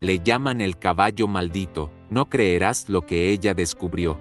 Le llaman el caballo maldito. No creerás lo que ella descubrió.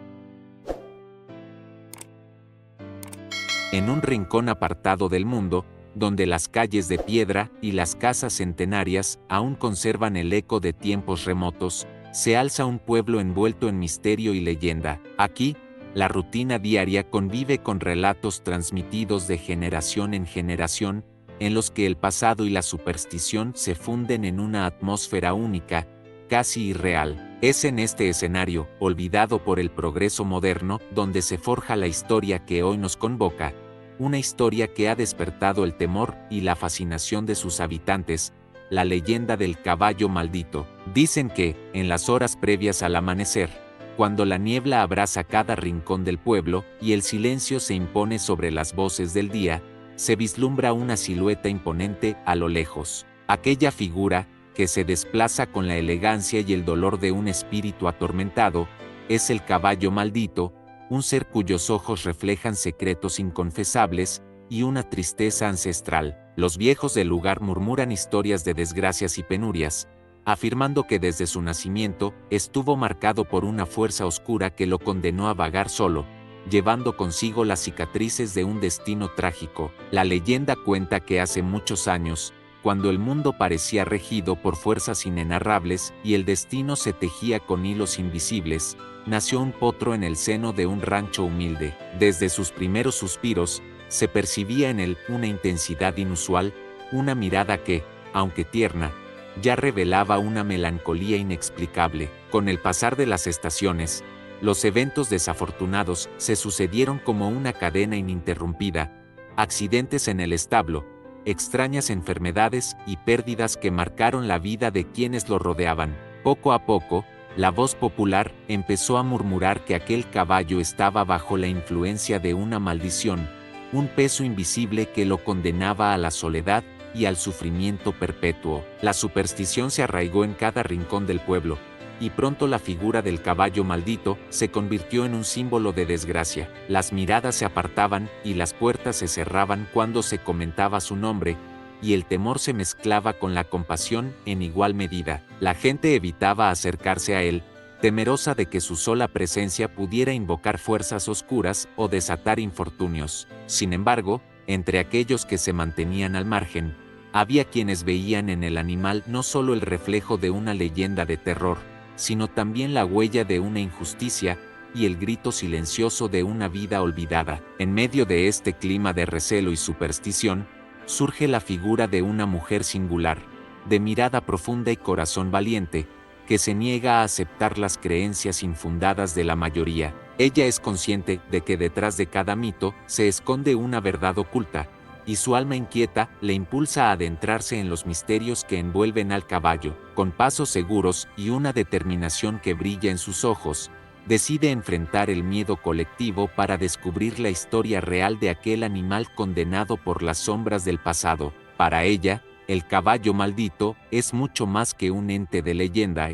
En un rincón apartado del mundo, donde las calles de piedra y las casas centenarias aún conservan el eco de tiempos remotos, se alza un pueblo envuelto en misterio y leyenda. Aquí, la rutina diaria convive con relatos transmitidos de generación en generación, en los que el pasado y la superstición se funden en una atmósfera única, casi irreal. Es en este escenario, olvidado por el progreso moderno, donde se forja la historia que hoy nos convoca, una historia que ha despertado el temor y la fascinación de sus habitantes, la leyenda del caballo maldito. Dicen que, en las horas previas al amanecer, cuando la niebla abraza cada rincón del pueblo y el silencio se impone sobre las voces del día, se vislumbra una silueta imponente a lo lejos. Aquella figura, que se desplaza con la elegancia y el dolor de un espíritu atormentado, es el caballo maldito, un ser cuyos ojos reflejan secretos inconfesables y una tristeza ancestral. Los viejos del lugar murmuran historias de desgracias y penurias, afirmando que desde su nacimiento estuvo marcado por una fuerza oscura que lo condenó a vagar solo, llevando consigo las cicatrices de un destino trágico. La leyenda cuenta que hace muchos años, cuando el mundo parecía regido por fuerzas inenarrables y el destino se tejía con hilos invisibles, nació un potro en el seno de un rancho humilde. Desde sus primeros suspiros, se percibía en él una intensidad inusual, una mirada que, aunque tierna, ya revelaba una melancolía inexplicable. Con el pasar de las estaciones, los eventos desafortunados se sucedieron como una cadena ininterrumpida, accidentes en el establo, extrañas enfermedades y pérdidas que marcaron la vida de quienes lo rodeaban. Poco a poco, la voz popular empezó a murmurar que aquel caballo estaba bajo la influencia de una maldición, un peso invisible que lo condenaba a la soledad y al sufrimiento perpetuo. La superstición se arraigó en cada rincón del pueblo, y pronto la figura del caballo maldito se convirtió en un símbolo de desgracia. Las miradas se apartaban y las puertas se cerraban cuando se comentaba su nombre, y el temor se mezclaba con la compasión en igual medida. La gente evitaba acercarse a él, temerosa de que su sola presencia pudiera invocar fuerzas oscuras o desatar infortunios. Sin embargo, entre aquellos que se mantenían al margen, había quienes veían en el animal no solo el reflejo de una leyenda de terror, sino también la huella de una injusticia y el grito silencioso de una vida olvidada. En medio de este clima de recelo y superstición, surge la figura de una mujer singular, de mirada profunda y corazón valiente, que se niega a aceptar las creencias infundadas de la mayoría. Ella es consciente de que detrás de cada mito se esconde una verdad oculta, y su alma inquieta le impulsa a adentrarse en los misterios que envuelven al caballo. Con pasos seguros y una determinación que brilla en sus ojos, decide enfrentar el miedo colectivo para descubrir la historia real de aquel animal condenado por las sombras del pasado. Para ella, el caballo maldito es mucho más que un ente de leyenda,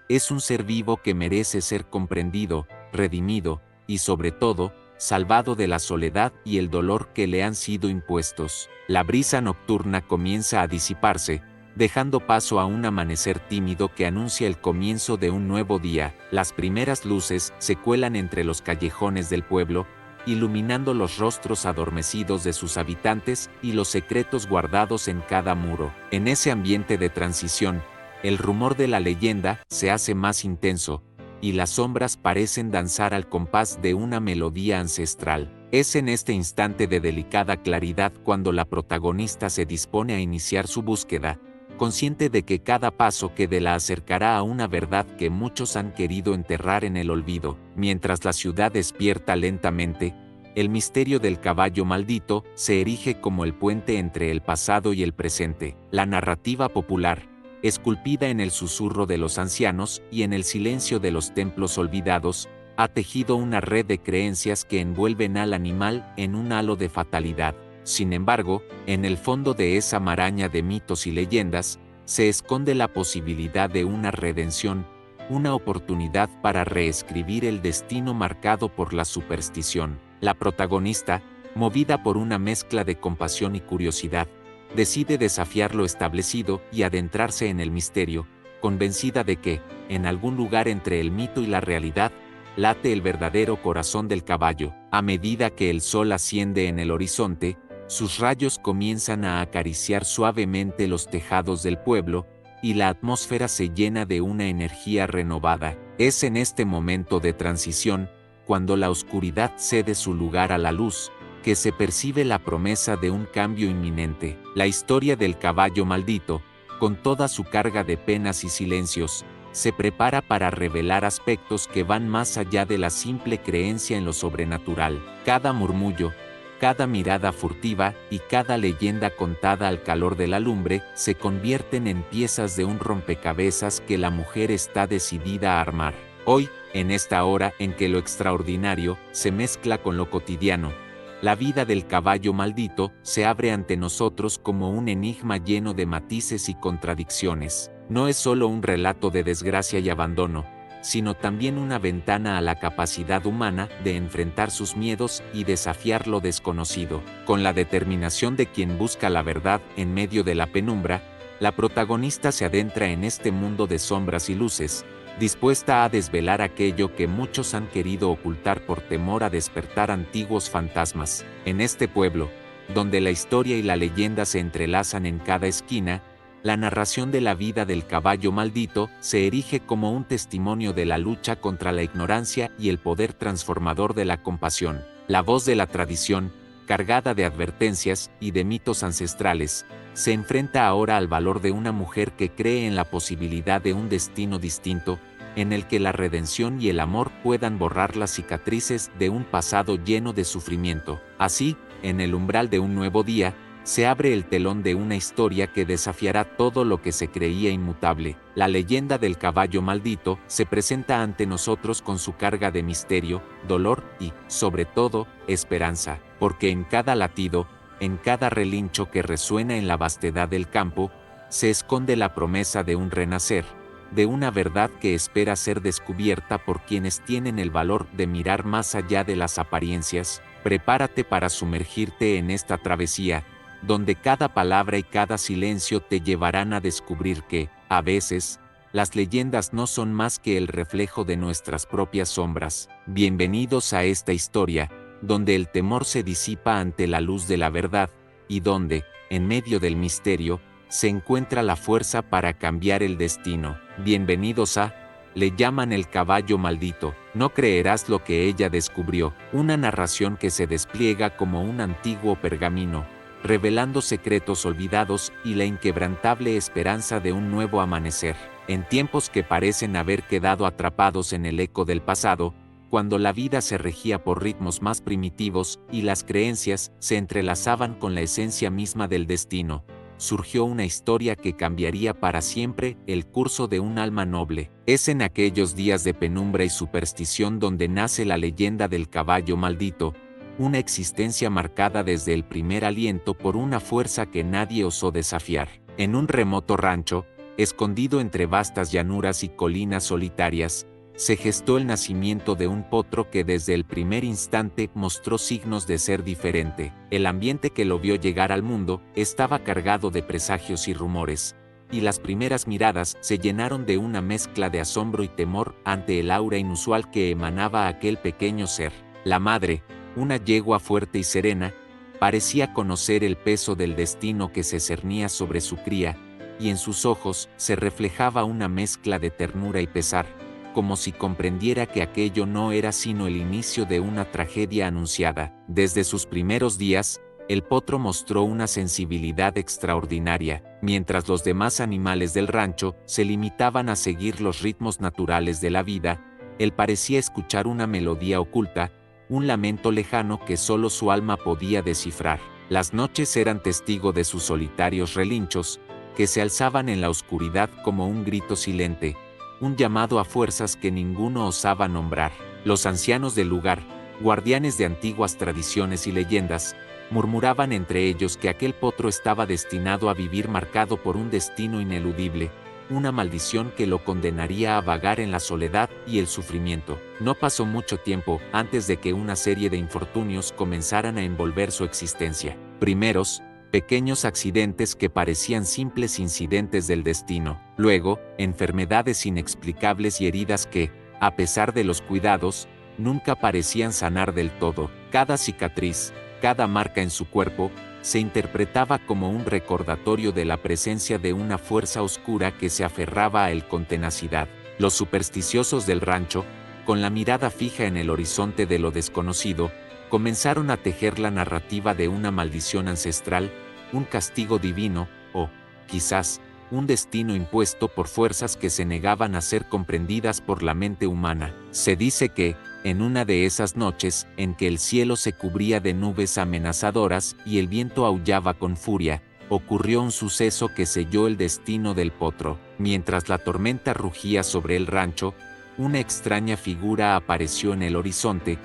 es un ser vivo que merece ser comprendido, redimido, y sobre todo, salvado de la soledad y el dolor que le han sido impuestos. La brisa nocturna comienza a disiparse, dejando paso a un amanecer tímido que anuncia el comienzo de un nuevo día. Las primeras luces se cuelan entre los callejones del pueblo, iluminando los rostros adormecidos de sus habitantes y los secretos guardados en cada muro. En ese ambiente de transición, el rumor de la leyenda se hace más intenso, y las sombras parecen danzar al compás de una melodía ancestral. Es en este instante de delicada claridad cuando la protagonista se dispone a iniciar su búsqueda, consciente de que cada paso que la acercará a una verdad que muchos han querido enterrar en el olvido. Mientras la ciudad despierta lentamente, el misterio del caballo maldito se erige como el puente entre el pasado y el presente. La narrativa popular, esculpida en el susurro de los ancianos y en el silencio de los templos olvidados, ha tejido una red de creencias que envuelven al animal en un halo de fatalidad. Sin embargo, en el fondo de esa maraña de mitos y leyendas, se esconde la posibilidad de una redención, una oportunidad para reescribir el destino marcado por la superstición. La protagonista, movida por una mezcla de compasión y curiosidad, decide desafiar lo establecido y adentrarse en el misterio, convencida de que, en algún lugar entre el mito y la realidad, late el verdadero corazón del caballo. A medida que el sol asciende en el horizonte, sus rayos comienzan a acariciar suavemente los tejados del pueblo, y la atmósfera se llena de una energía renovada. Es en este momento de transición, cuando la oscuridad cede su lugar a la luz, que se percibe la promesa de un cambio inminente. La historia del caballo maldito, con toda su carga de penas y silencios, se prepara para revelar aspectos que van más allá de la simple creencia en lo sobrenatural. Cada murmullo, cada mirada furtiva y cada leyenda contada al calor de la lumbre se convierten en piezas de un rompecabezas que la mujer está decidida a armar. Hoy, en esta hora en que lo extraordinario se mezcla con lo cotidiano, la vida del caballo maldito se abre ante nosotros como un enigma lleno de matices y contradicciones. No es solo un relato de desgracia y abandono, sino también una ventana a la capacidad humana de enfrentar sus miedos y desafiar lo desconocido. Con la determinación de quien busca la verdad en medio de la penumbra, la protagonista se adentra en este mundo de sombras y luces, dispuesta a desvelar aquello que muchos han querido ocultar por temor a despertar antiguos fantasmas. En este pueblo, donde la historia y la leyenda se entrelazan en cada esquina, la narración de la vida del caballo maldito se erige como un testimonio de la lucha contra la ignorancia y el poder transformador de la compasión. La voz de la tradición, cargada de advertencias y de mitos ancestrales, se enfrenta ahora al valor de una mujer que cree en la posibilidad de un destino distinto, en el que la redención y el amor puedan borrar las cicatrices de un pasado lleno de sufrimiento. Así, en el umbral de un nuevo día, se abre el telón de una historia que desafiará todo lo que se creía inmutable. La leyenda del caballo maldito se presenta ante nosotros con su carga de misterio, dolor y, sobre todo, esperanza, porque en cada latido, en cada relincho que resuena en la vastedad del campo, se esconde la promesa de un renacer, de una verdad que espera ser descubierta por quienes tienen el valor de mirar más allá de las apariencias. Prepárate para sumergirte en esta travesía, donde cada palabra y cada silencio te llevarán a descubrir que, a veces, las leyendas no son más que el reflejo de nuestras propias sombras. Bienvenidos a esta historia, donde el temor se disipa ante la luz de la verdad, y donde, en medio del misterio, se encuentra la fuerza para cambiar el destino. Bienvenidos a Le llaman el caballo maldito. No creerás lo que ella descubrió, una narración que se despliega como un antiguo pergamino, revelando secretos olvidados y la inquebrantable esperanza de un nuevo amanecer. En tiempos que parecen haber quedado atrapados en el eco del pasado, cuando la vida se regía por ritmos más primitivos y las creencias se entrelazaban con la esencia misma del destino, surgió una historia que cambiaría para siempre el curso de un alma noble. Es en aquellos días de penumbra y superstición donde nace la leyenda del caballo maldito, una existencia marcada desde el primer aliento por una fuerza que nadie osó desafiar. En un remoto rancho, escondido entre vastas llanuras y colinas solitarias, se gestó el nacimiento de un potro que desde el primer instante mostró signos de ser diferente. El ambiente que lo vio llegar al mundo estaba cargado de presagios y rumores, y las primeras miradas se llenaron de una mezcla de asombro y temor ante el aura inusual que emanaba aquel pequeño ser. La madre, una yegua fuerte y serena, parecía conocer el peso del destino que se cernía sobre su cría, y en sus ojos se reflejaba una mezcla de ternura y pesar, como si comprendiera que aquello no era sino el inicio de una tragedia anunciada. Desde sus primeros días, el potro mostró una sensibilidad extraordinaria, mientras los demás animales del rancho se limitaban a seguir los ritmos naturales de la vida. Él parecía escuchar una melodía oculta, un lamento lejano que solo su alma podía descifrar. Las noches eran testigo de sus solitarios relinchos, que se alzaban en la oscuridad como un grito silente, un llamado a fuerzas que ninguno osaba nombrar. Los ancianos del lugar, guardianes de antiguas tradiciones y leyendas, murmuraban entre ellos que aquel potro estaba destinado a vivir marcado por un destino ineludible, una maldición que lo condenaría a vagar en la soledad y el sufrimiento. No pasó mucho tiempo antes de que una serie de infortunios comenzaran a envolver su existencia. Primeros, pequeños accidentes que parecían simples incidentes del destino. Luego, enfermedades inexplicables y heridas que, a pesar de los cuidados, nunca parecían sanar del todo. Cada cicatriz, cada marca en su cuerpo, se interpretaba como un recordatorio de la presencia de una fuerza oscura que se aferraba a él con tenacidad. Los supersticiosos del rancho, con la mirada fija en el horizonte de lo desconocido, comenzaron a tejer la narrativa de una maldición ancestral, un castigo divino, o, quizás, un destino impuesto por fuerzas que se negaban a ser comprendidas por la mente humana. Se dice que, en una de esas noches, en que el cielo se cubría de nubes amenazadoras y el viento aullaba con furia, ocurrió un suceso que selló el destino del potro. Mientras la tormenta rugía sobre el rancho, una extraña figura apareció en el horizonte,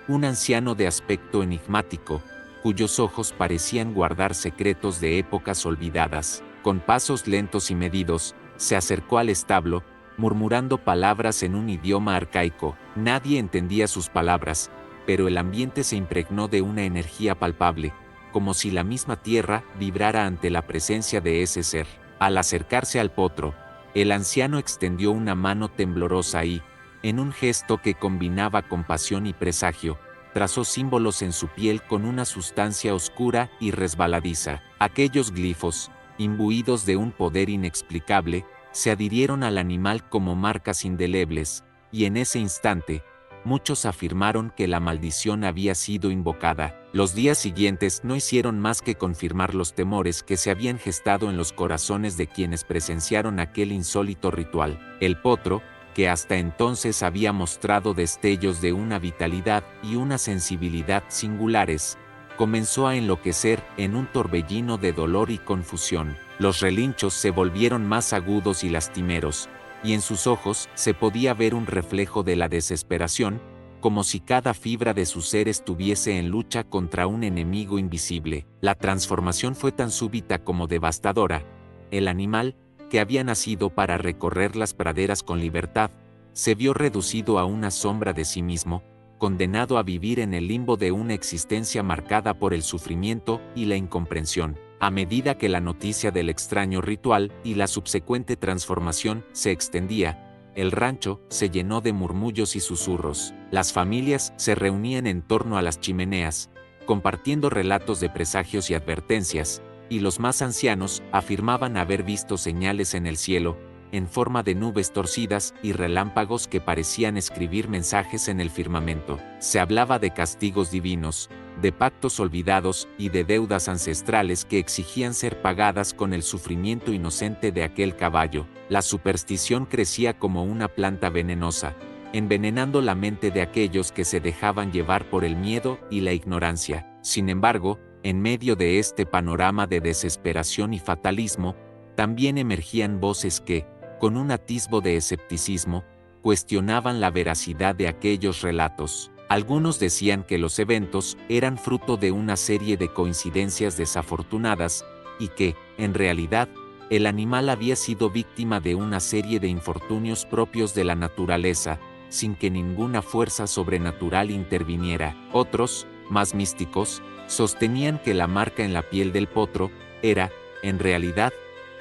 un anciano de aspecto enigmático, cuyos ojos parecían guardar secretos de épocas olvidadas. Con pasos lentos y medidos, se acercó al establo, murmurando palabras en un idioma arcaico. Nadie entendía sus palabras, pero el ambiente se impregnó de una energía palpable, como si la misma tierra vibrara ante la presencia de ese ser. Al acercarse al potro, el anciano extendió una mano temblorosa y, en un gesto que combinaba compasión y presagio, trazó símbolos en su piel con una sustancia oscura y resbaladiza. Aquellos glifos, imbuidos de un poder inexplicable, se adhirieron al animal como marcas indelebles, y en ese instante, muchos afirmaron que la maldición había sido invocada. Los días siguientes no hicieron más que confirmar los temores que se habían gestado en los corazones de quienes presenciaron aquel insólito ritual. El potro, que hasta entonces había mostrado destellos de una vitalidad y una sensibilidad singulares, comenzó a enloquecer en un torbellino de dolor y confusión. Los relinchos se volvieron más agudos y lastimeros, y en sus ojos se podía ver un reflejo de la desesperación, como si cada fibra de su ser estuviese en lucha contra un enemigo invisible. La transformación fue tan súbita como devastadora. El animal, que había nacido para recorrer las praderas con libertad, se vio reducido a una sombra de sí mismo, condenado a vivir en el limbo de una existencia marcada por el sufrimiento y la incomprensión. A medida que la noticia del extraño ritual y la subsecuente transformación se extendía, el rancho se llenó de murmullos y susurros. Las familias se reunían en torno a las chimeneas, compartiendo relatos de presagios y advertencias, y los más ancianos afirmaban haber visto señales en el cielo, en forma de nubes torcidas y relámpagos que parecían escribir mensajes en el firmamento. Se hablaba de castigos divinos, de pactos olvidados y de deudas ancestrales que exigían ser pagadas con el sufrimiento inocente de aquel caballo. La superstición crecía como una planta venenosa, envenenando la mente de aquellos que se dejaban llevar por el miedo y la ignorancia. Sin embargo, en medio de este panorama de desesperación y fatalismo, también emergían voces que, con un atisbo de escepticismo, cuestionaban la veracidad de aquellos relatos. Algunos decían que los eventos eran fruto de una serie de coincidencias desafortunadas y que, en realidad, el animal había sido víctima de una serie de infortunios propios de la naturaleza, sin que ninguna fuerza sobrenatural interviniera. Otros, más místicos, sostenían que la marca en la piel del potro era, en realidad,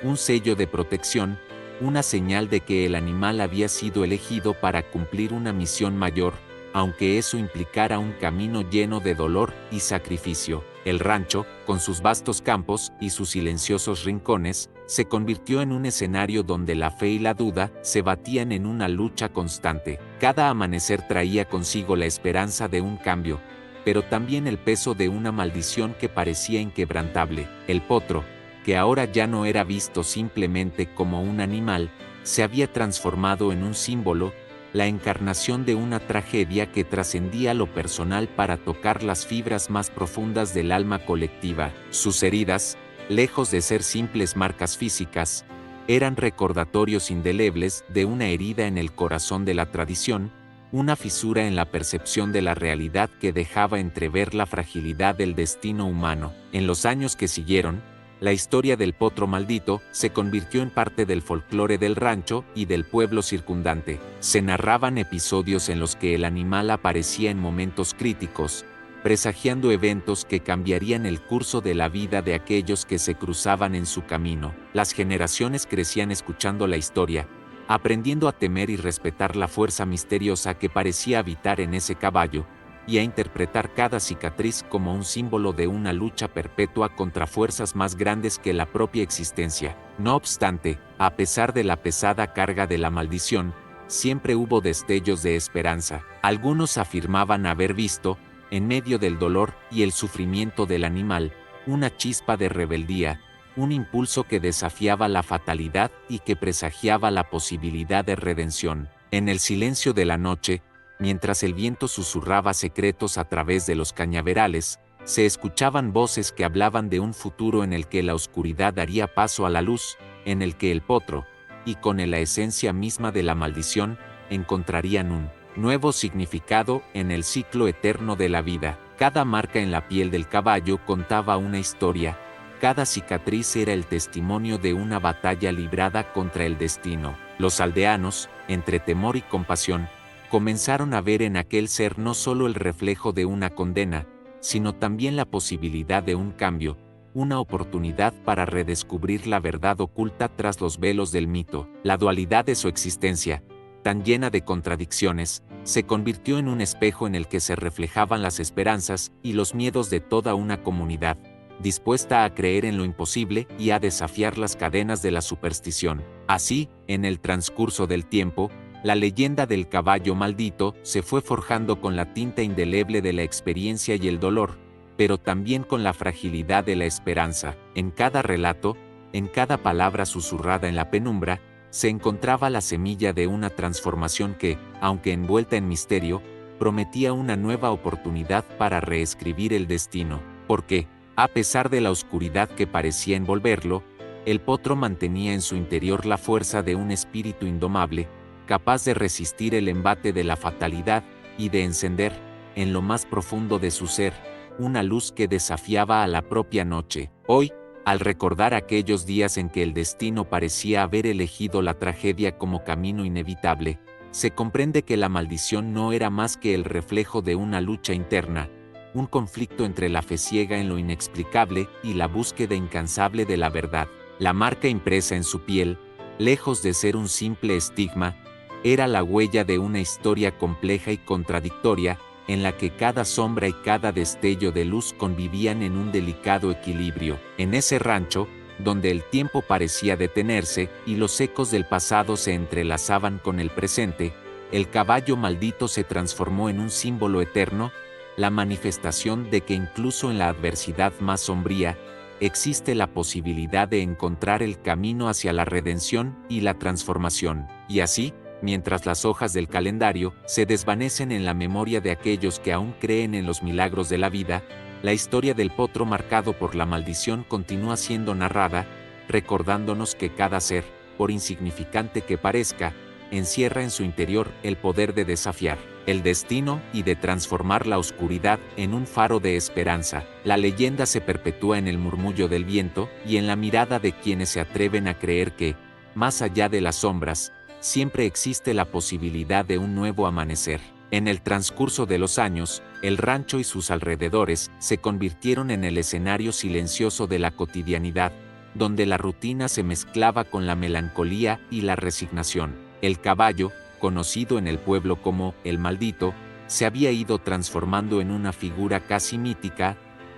un sello de protección, una señal de que el animal había sido elegido para cumplir una misión mayor, aunque eso implicara un camino lleno de dolor y sacrificio. El rancho, con sus vastos campos y sus silenciosos rincones, se convirtió en un escenario donde la fe y la duda se batían en una lucha constante. Cada amanecer traía consigo la esperanza de un cambio, pero también el peso de una maldición que parecía inquebrantable. El potro, que ahora ya no era visto simplemente como un animal, se había transformado en un símbolo, la encarnación de una tragedia que trascendía lo personal para tocar las fibras más profundas del alma colectiva. Sus heridas, lejos de ser simples marcas físicas, eran recordatorios indelebles de una herida en el corazón de la tradición, una fisura en la percepción de la realidad que dejaba entrever la fragilidad del destino humano. En los años que siguieron, la historia del potro maldito se convirtió en parte del folclore del rancho y del pueblo circundante. Se narraban episodios en los que el animal aparecía en momentos críticos, presagiando eventos que cambiarían el curso de la vida de aquellos que se cruzaban en su camino. Las generaciones crecían escuchando la historia, aprendiendo a temer y respetar la fuerza misteriosa que parecía habitar en ese caballo, y a interpretar cada cicatriz como un símbolo de una lucha perpetua contra fuerzas más grandes que la propia existencia. No obstante, a pesar de la pesada carga de la maldición, siempre hubo destellos de esperanza. Algunos afirmaban haber visto, en medio del dolor y el sufrimiento del animal, una chispa de rebeldía, un impulso que desafiaba la fatalidad y que presagiaba la posibilidad de redención. En el silencio de la noche, mientras el viento susurraba secretos a través de los cañaverales, se escuchaban voces que hablaban de un futuro en el que la oscuridad daría paso a la luz, en el que el potro, y con la esencia misma de la maldición, encontrarían un nuevo significado en el ciclo eterno de la vida. Cada marca en la piel del caballo contaba una historia, cada cicatriz era el testimonio de una batalla librada contra el destino. Los aldeanos, entre temor y compasión, comenzaron a ver en aquel ser no solo el reflejo de una condena, sino también la posibilidad de un cambio, una oportunidad para redescubrir la verdad oculta tras los velos del mito. La dualidad de su existencia, tan llena de contradicciones, se convirtió en un espejo en el que se reflejaban las esperanzas y los miedos de toda una comunidad, dispuesta a creer en lo imposible y a desafiar las cadenas de la superstición. Así, en el transcurso del tiempo, la leyenda del caballo maldito se fue forjando con la tinta indeleble de la experiencia y el dolor, pero también con la fragilidad de la esperanza. En cada relato, en cada palabra susurrada en la penumbra, se encontraba la semilla de una transformación que, aunque envuelta en misterio, prometía una nueva oportunidad para reescribir el destino. Porque, a pesar de la oscuridad que parecía envolverlo, el potro mantenía en su interior la fuerza de un espíritu indomable, capaz de resistir el embate de la fatalidad y de encender, en lo más profundo de su ser, una luz que desafiaba a la propia noche. Hoy, al recordar aquellos días en que el destino parecía haber elegido la tragedia como camino inevitable, se comprende que la maldición no era más que el reflejo de una lucha interna, un conflicto entre la fe ciega en lo inexplicable y la búsqueda incansable de la verdad. La marca impresa en su piel, lejos de ser un simple estigma, era la huella de una historia compleja y contradictoria, en la que cada sombra y cada destello de luz convivían en un delicado equilibrio. En ese rancho, donde el tiempo parecía detenerse y los ecos del pasado se entrelazaban con el presente, el caballo maldito se transformó en un símbolo eterno, la manifestación de que incluso en la adversidad más sombría, existe la posibilidad de encontrar el camino hacia la redención y la transformación. Y así, mientras las hojas del calendario se desvanecen en la memoria de aquellos que aún creen en los milagros de la vida, la historia del potro marcado por la maldición continúa siendo narrada, recordándonos que cada ser, por insignificante que parezca, encierra en su interior el poder de desafiar el destino y de transformar la oscuridad en un faro de esperanza. La leyenda se perpetúa en el murmullo del viento y en la mirada de quienes se atreven a creer que, más allá de las sombras, siempre existe la posibilidad de un nuevo amanecer. En el transcurso de los años, el rancho y sus alrededores se convirtieron en el escenario silencioso de la cotidianidad, donde la rutina se mezclaba con la melancolía y la resignación. El caballo, conocido en el pueblo como el maldito, se había ido transformando en una figura casi mítica,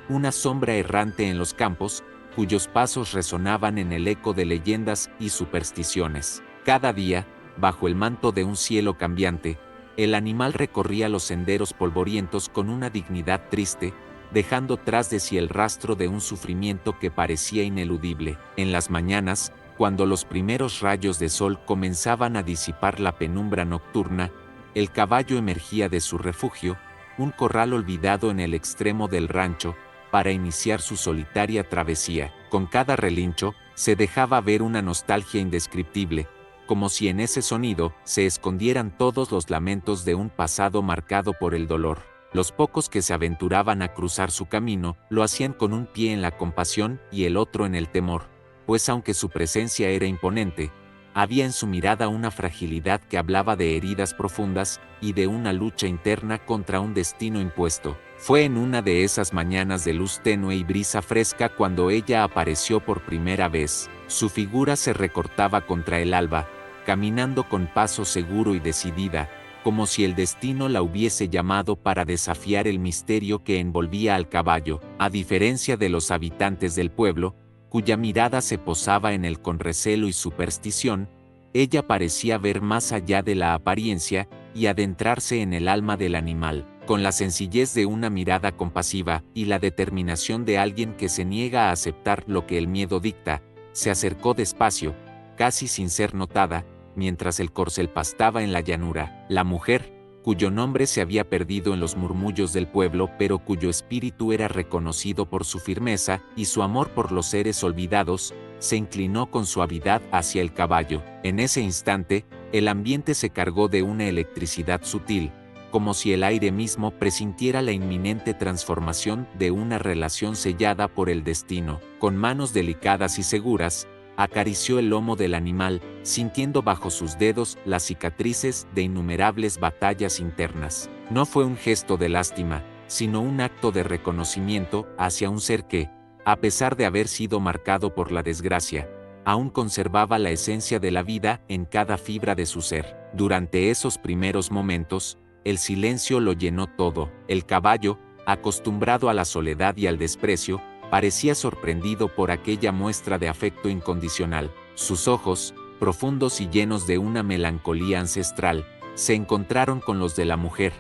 una sombra errante en los campos, cuyos pasos resonaban en el eco de leyendas y supersticiones. Cada día, bajo el manto de un cielo cambiante, el animal recorría los senderos polvorientos con una dignidad triste, dejando tras de sí el rastro de un sufrimiento que parecía ineludible. En las mañanas, cuando los primeros rayos de sol comenzaban a disipar la penumbra nocturna, el caballo emergía de su refugio, un corral olvidado en el extremo del rancho, para iniciar su solitaria travesía. Con cada relincho, se dejaba ver una nostalgia indescriptible, como si en ese sonido se escondieran todos los lamentos de un pasado marcado por el dolor. Los pocos que se aventuraban a cruzar su camino lo hacían con un pie en la compasión y el otro en el temor, pues aunque su presencia era imponente, había en su mirada una fragilidad que hablaba de heridas profundas y de una lucha interna contra un destino impuesto. Fue en una de esas mañanas de luz tenue y brisa fresca cuando ella apareció por primera vez. Su figura se recortaba contra el alba, caminando con paso seguro y decidida, como si el destino la hubiese llamado para desafiar el misterio que envolvía al caballo, a diferencia de los habitantes del pueblo, cuya mirada se posaba en él con recelo y superstición. Ella parecía ver más allá de la apariencia y adentrarse en el alma del animal, con la sencillez de una mirada compasiva y la determinación de alguien que se niega a aceptar lo que el miedo dicta. Se acercó despacio, casi sin ser notada, mientras el corcel pastaba en la llanura. La mujer, cuyo nombre se había perdido en los murmullos del pueblo, pero cuyo espíritu era reconocido por su firmeza y su amor por los seres olvidados, se inclinó con suavidad hacia el caballo. En ese instante, el ambiente se cargó de una electricidad sutil, como si el aire mismo presintiera la inminente transformación de una relación sellada por el destino. Con manos delicadas y seguras, acarició el lomo del animal, sintiendo bajo sus dedos las cicatrices de innumerables batallas internas. No fue un gesto de lástima, sino un acto de reconocimiento hacia un ser que, a pesar de haber sido marcado por la desgracia, aún conservaba la esencia de la vida en cada fibra de su ser. Durante esos primeros momentos, el silencio lo llenó todo. El caballo, acostumbrado a la soledad y al desprecio, parecía sorprendido por aquella muestra de afecto incondicional. Sus ojos, profundos y llenos de una melancolía ancestral, se encontraron con los de la mujer,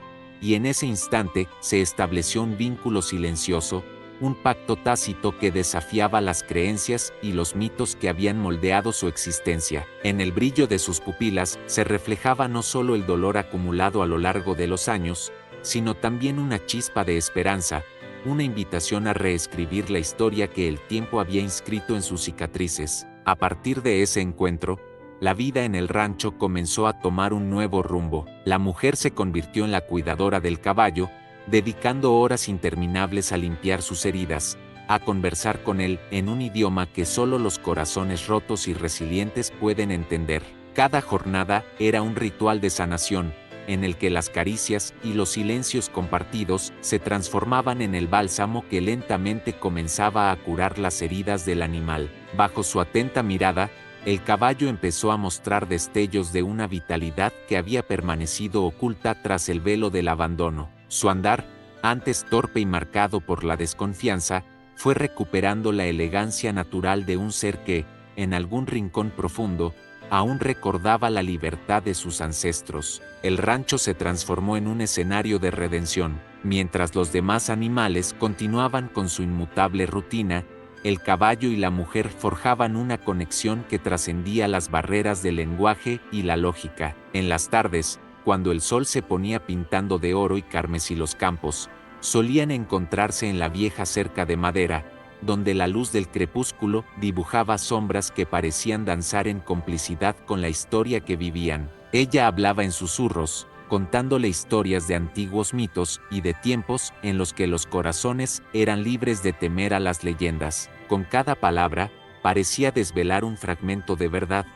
y en ese instante se estableció un vínculo silencioso, un pacto tácito que desafiaba las creencias y los mitos que habían moldeado su existencia. En el brillo de sus pupilas se reflejaba no solo el dolor acumulado a lo largo de los años, sino también una chispa de esperanza, una invitación a reescribir la historia que el tiempo había inscrito en sus cicatrices. A partir de ese encuentro, la vida en el rancho comenzó a tomar un nuevo rumbo. La mujer se convirtió en la cuidadora del caballo, dedicando horas interminables a limpiar sus heridas, a conversar con él en un idioma que solo los corazones rotos y resilientes pueden entender. Cada jornada era un ritual de sanación, en el que las caricias y los silencios compartidos se transformaban en el bálsamo que lentamente comenzaba a curar las heridas del animal. Bajo su atenta mirada, el caballo empezó a mostrar destellos de una vitalidad que había permanecido oculta tras el velo del abandono. Su andar, antes torpe y marcado por la desconfianza, fue recuperando la elegancia natural de un ser que, en algún rincón profundo, aún recordaba la libertad de sus ancestros. El rancho se transformó en un escenario de redención. Mientras los demás animales continuaban con su inmutable rutina, el caballo y la mujer forjaban una conexión que trascendía las barreras del lenguaje y la lógica. En las tardes, cuando el sol se ponía pintando de oro y carmesí los campos, solían encontrarse en la vieja cerca de madera, donde la luz del crepúsculo dibujaba sombras que parecían danzar en complicidad con la historia que vivían. Ella hablaba en susurros, contándole historias de antiguos mitos y de tiempos en los que los corazones eran libres de temer a las leyendas. Con cada palabra, parecía desvelar un fragmento de verdad,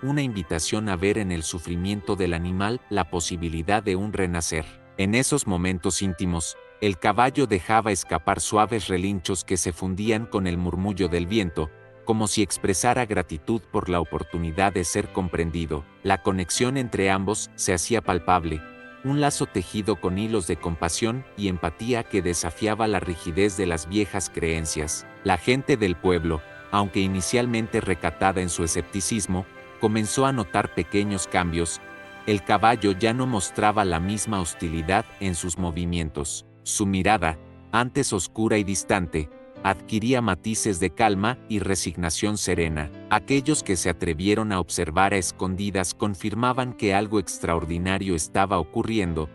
una invitación a ver en el sufrimiento del animal la posibilidad de un renacer. En esos momentos íntimos, el caballo dejaba escapar suaves relinchos que se fundían con el murmullo del viento, como si expresara gratitud por la oportunidad de ser comprendido. La conexión entre ambos se hacía palpable, un lazo tejido con hilos de compasión y empatía que desafiaba la rigidez de las viejas creencias. La gente del pueblo, aunque inicialmente recatada en su escepticismo, comenzó a notar pequeños cambios. El caballo ya no mostraba la misma hostilidad en sus movimientos. Su mirada, antes oscura y distante, adquiría matices de calma y resignación serena. Aquellos que se atrevieron a observar a escondidas confirmaban que algo extraordinario estaba ocurriendo.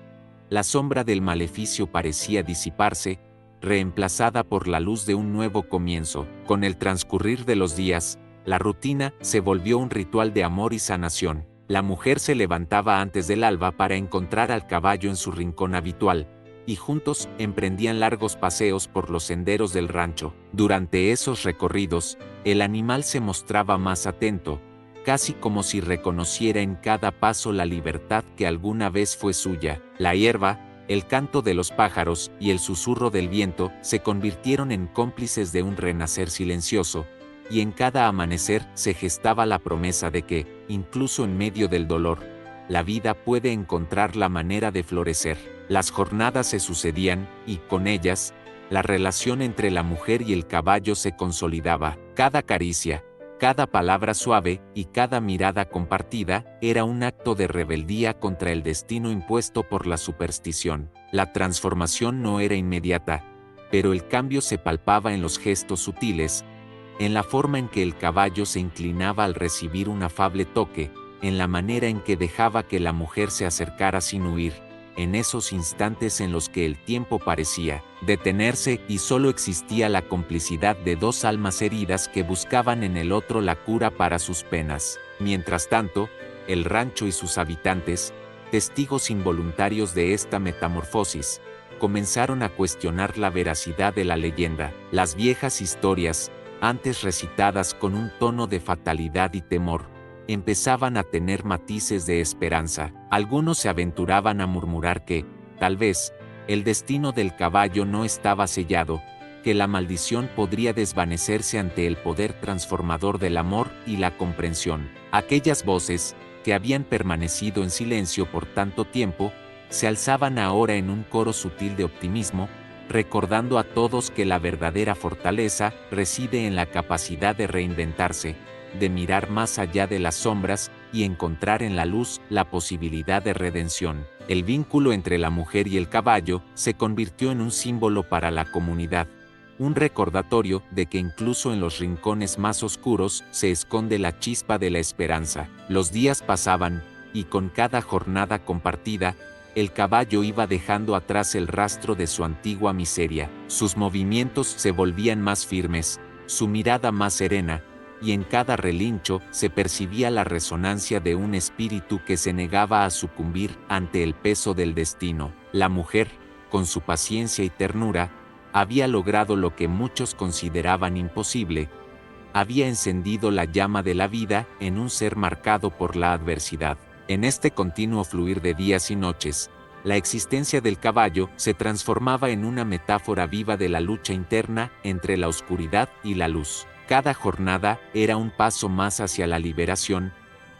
La sombra del maleficio parecía disiparse, reemplazada por la luz de un nuevo comienzo. Con el transcurrir de los días, la rutina se volvió un ritual de amor y sanación. La mujer se levantaba antes del alba para encontrar al caballo en su rincón habitual, y juntos emprendían largos paseos por los senderos del rancho. Durante esos recorridos, el animal se mostraba más atento, casi como si reconociera en cada paso la libertad que alguna vez fue suya. La hierba, el canto de los pájaros y el susurro del viento se convirtieron en cómplices de un renacer silencioso, y en cada amanecer se gestaba la promesa de que, incluso en medio del dolor, la vida puede encontrar la manera de florecer. Las jornadas se sucedían, y con ellas, la relación entre la mujer y el caballo se consolidaba. Cada caricia, cada palabra suave y cada mirada compartida era un acto de rebeldía contra el destino impuesto por la superstición. La transformación no era inmediata, pero el cambio se palpaba en los gestos sutiles, en la forma en que el caballo se inclinaba al recibir un afable toque, en la manera en que dejaba que la mujer se acercara sin huir, en esos instantes en los que el tiempo parecía detenerse y solo existía la complicidad de dos almas heridas que buscaban en el otro la cura para sus penas. Mientras tanto, el rancho y sus habitantes, testigos involuntarios de esta metamorfosis, comenzaron a cuestionar la veracidad de la leyenda. Las viejas historias, antes recitadas con un tono de fatalidad y temor, empezaban a tener matices de esperanza. Algunos se aventuraban a murmurar que, tal vez, el destino del caballo no estaba sellado, que la maldición podría desvanecerse ante el poder transformador del amor y la comprensión. Aquellas voces, que habían permanecido en silencio por tanto tiempo, se alzaban ahora en un coro sutil de optimismo, recordando a todos que la verdadera fortaleza reside en la capacidad de reinventarse, de mirar más allá de las sombras y encontrar en la luz la posibilidad de redención. El vínculo entre la mujer y el caballo se convirtió en un símbolo para la comunidad, un recordatorio de que incluso en los rincones más oscuros se esconde la chispa de la esperanza. Los días pasaban, y con cada jornada compartida, el caballo iba dejando atrás el rastro de su antigua miseria. Sus movimientos se volvían más firmes, su mirada más serena, y en cada relincho se percibía la resonancia de un espíritu que se negaba a sucumbir ante el peso del destino. La mujer, con su paciencia y ternura, había logrado lo que muchos consideraban imposible. Había encendido la llama de la vida en un ser marcado por la adversidad. En este continuo fluir de días y noches, la existencia del caballo se transformaba en una metáfora viva de la lucha interna entre la oscuridad y la luz. Cada jornada era un paso más hacia la liberación,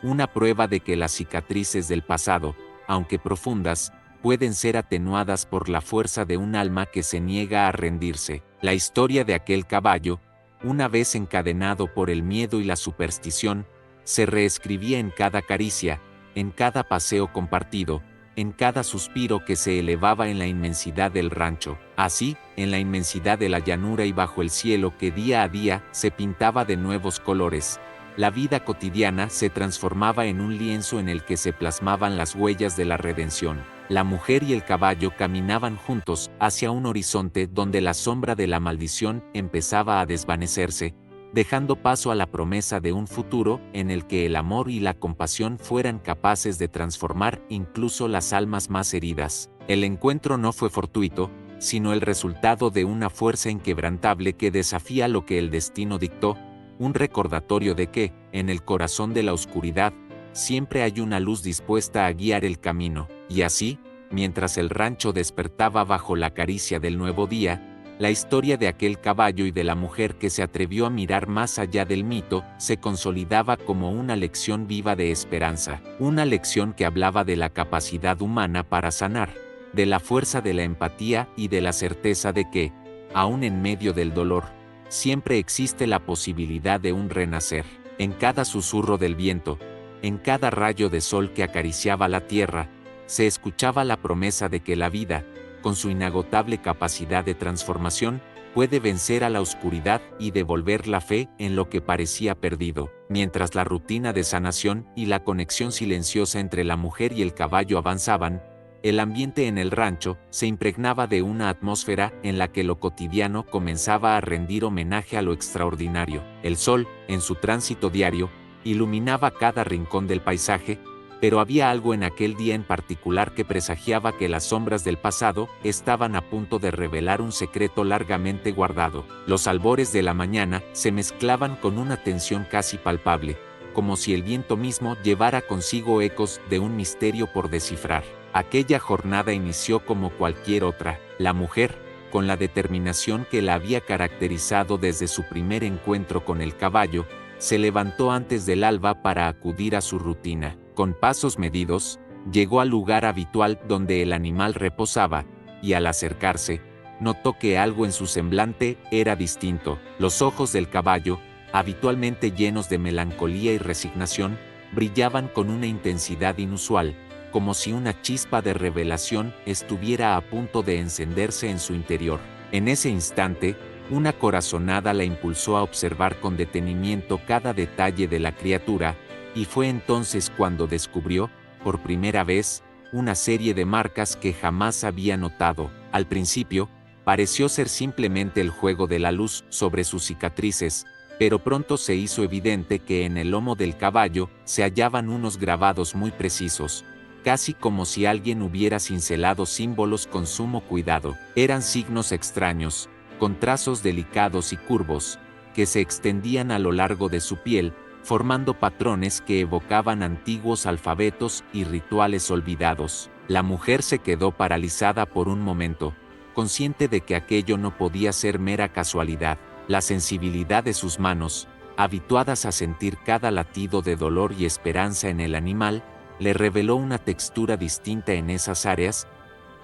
una prueba de que las cicatrices del pasado, aunque profundas, pueden ser atenuadas por la fuerza de un alma que se niega a rendirse. La historia de aquel caballo, una vez encadenado por el miedo y la superstición, se reescribía en cada caricia, en cada paseo compartido, en cada suspiro que se elevaba en la inmensidad del rancho. Así, en la inmensidad de la llanura y bajo el cielo que día a día se pintaba de nuevos colores, la vida cotidiana se transformaba en un lienzo en el que se plasmaban las huellas de la redención. La mujer y el caballo caminaban juntos hacia un horizonte donde la sombra de la maldición empezaba a desvanecerse, dejando paso a la promesa de un futuro en el que el amor y la compasión fueran capaces de transformar incluso las almas más heridas. El encuentro no fue fortuito, sino el resultado de una fuerza inquebrantable que desafía lo que el destino dictó, un recordatorio de que, en el corazón de la oscuridad, siempre hay una luz dispuesta a guiar el camino. Y así, mientras el rancho despertaba bajo la caricia del nuevo día, la historia de aquel caballo y de la mujer que se atrevió a mirar más allá del mito se consolidaba como una lección viva de esperanza, una lección que hablaba de la capacidad humana para sanar, de la fuerza de la empatía y de la certeza de que, aun en medio del dolor, siempre existe la posibilidad de un renacer. En cada susurro del viento, en cada rayo de sol que acariciaba la tierra, se escuchaba la promesa de que la vida, con su inagotable capacidad de transformación, puede vencer a la oscuridad y devolver la fe en lo que parecía perdido. Mientras la rutina de sanación y la conexión silenciosa entre la mujer y el caballo avanzaban, el ambiente en el rancho se impregnaba de una atmósfera en la que lo cotidiano comenzaba a rendir homenaje a lo extraordinario. El sol, en su tránsito diario, iluminaba cada rincón del paisaje, pero había algo en aquel día en particular que presagiaba que las sombras del pasado estaban a punto de revelar un secreto largamente guardado. Los albores de la mañana se mezclaban con una tensión casi palpable, como si el viento mismo llevara consigo ecos de un misterio por descifrar. Aquella jornada inició como cualquier otra. La mujer, con la determinación que la había caracterizado desde su primer encuentro con el caballo, se levantó antes del alba para acudir a su rutina. Con pasos medidos, llegó al lugar habitual donde el animal reposaba, y al acercarse, notó que algo en su semblante era distinto. Los ojos del caballo, habitualmente llenos de melancolía y resignación, brillaban con una intensidad inusual, como si una chispa de revelación estuviera a punto de encenderse en su interior. En ese instante, una corazonada la impulsó a observar con detenimiento cada detalle de la criatura, y fue entonces cuando descubrió, por primera vez, una serie de marcas que jamás había notado. Al principio, pareció ser simplemente el juego de la luz sobre sus cicatrices, pero pronto se hizo evidente que en el lomo del caballo se hallaban unos grabados muy precisos, casi como si alguien hubiera cincelado símbolos con sumo cuidado. Eran signos extraños, con trazos delicados y curvos, que se extendían a lo largo de su piel, formando patrones que evocaban antiguos alfabetos y rituales olvidados. La mujer se quedó paralizada por un momento, consciente de que aquello no podía ser mera casualidad. La sensibilidad de sus manos, habituadas a sentir cada latido de dolor y esperanza en el animal, le reveló una textura distinta en esas áreas,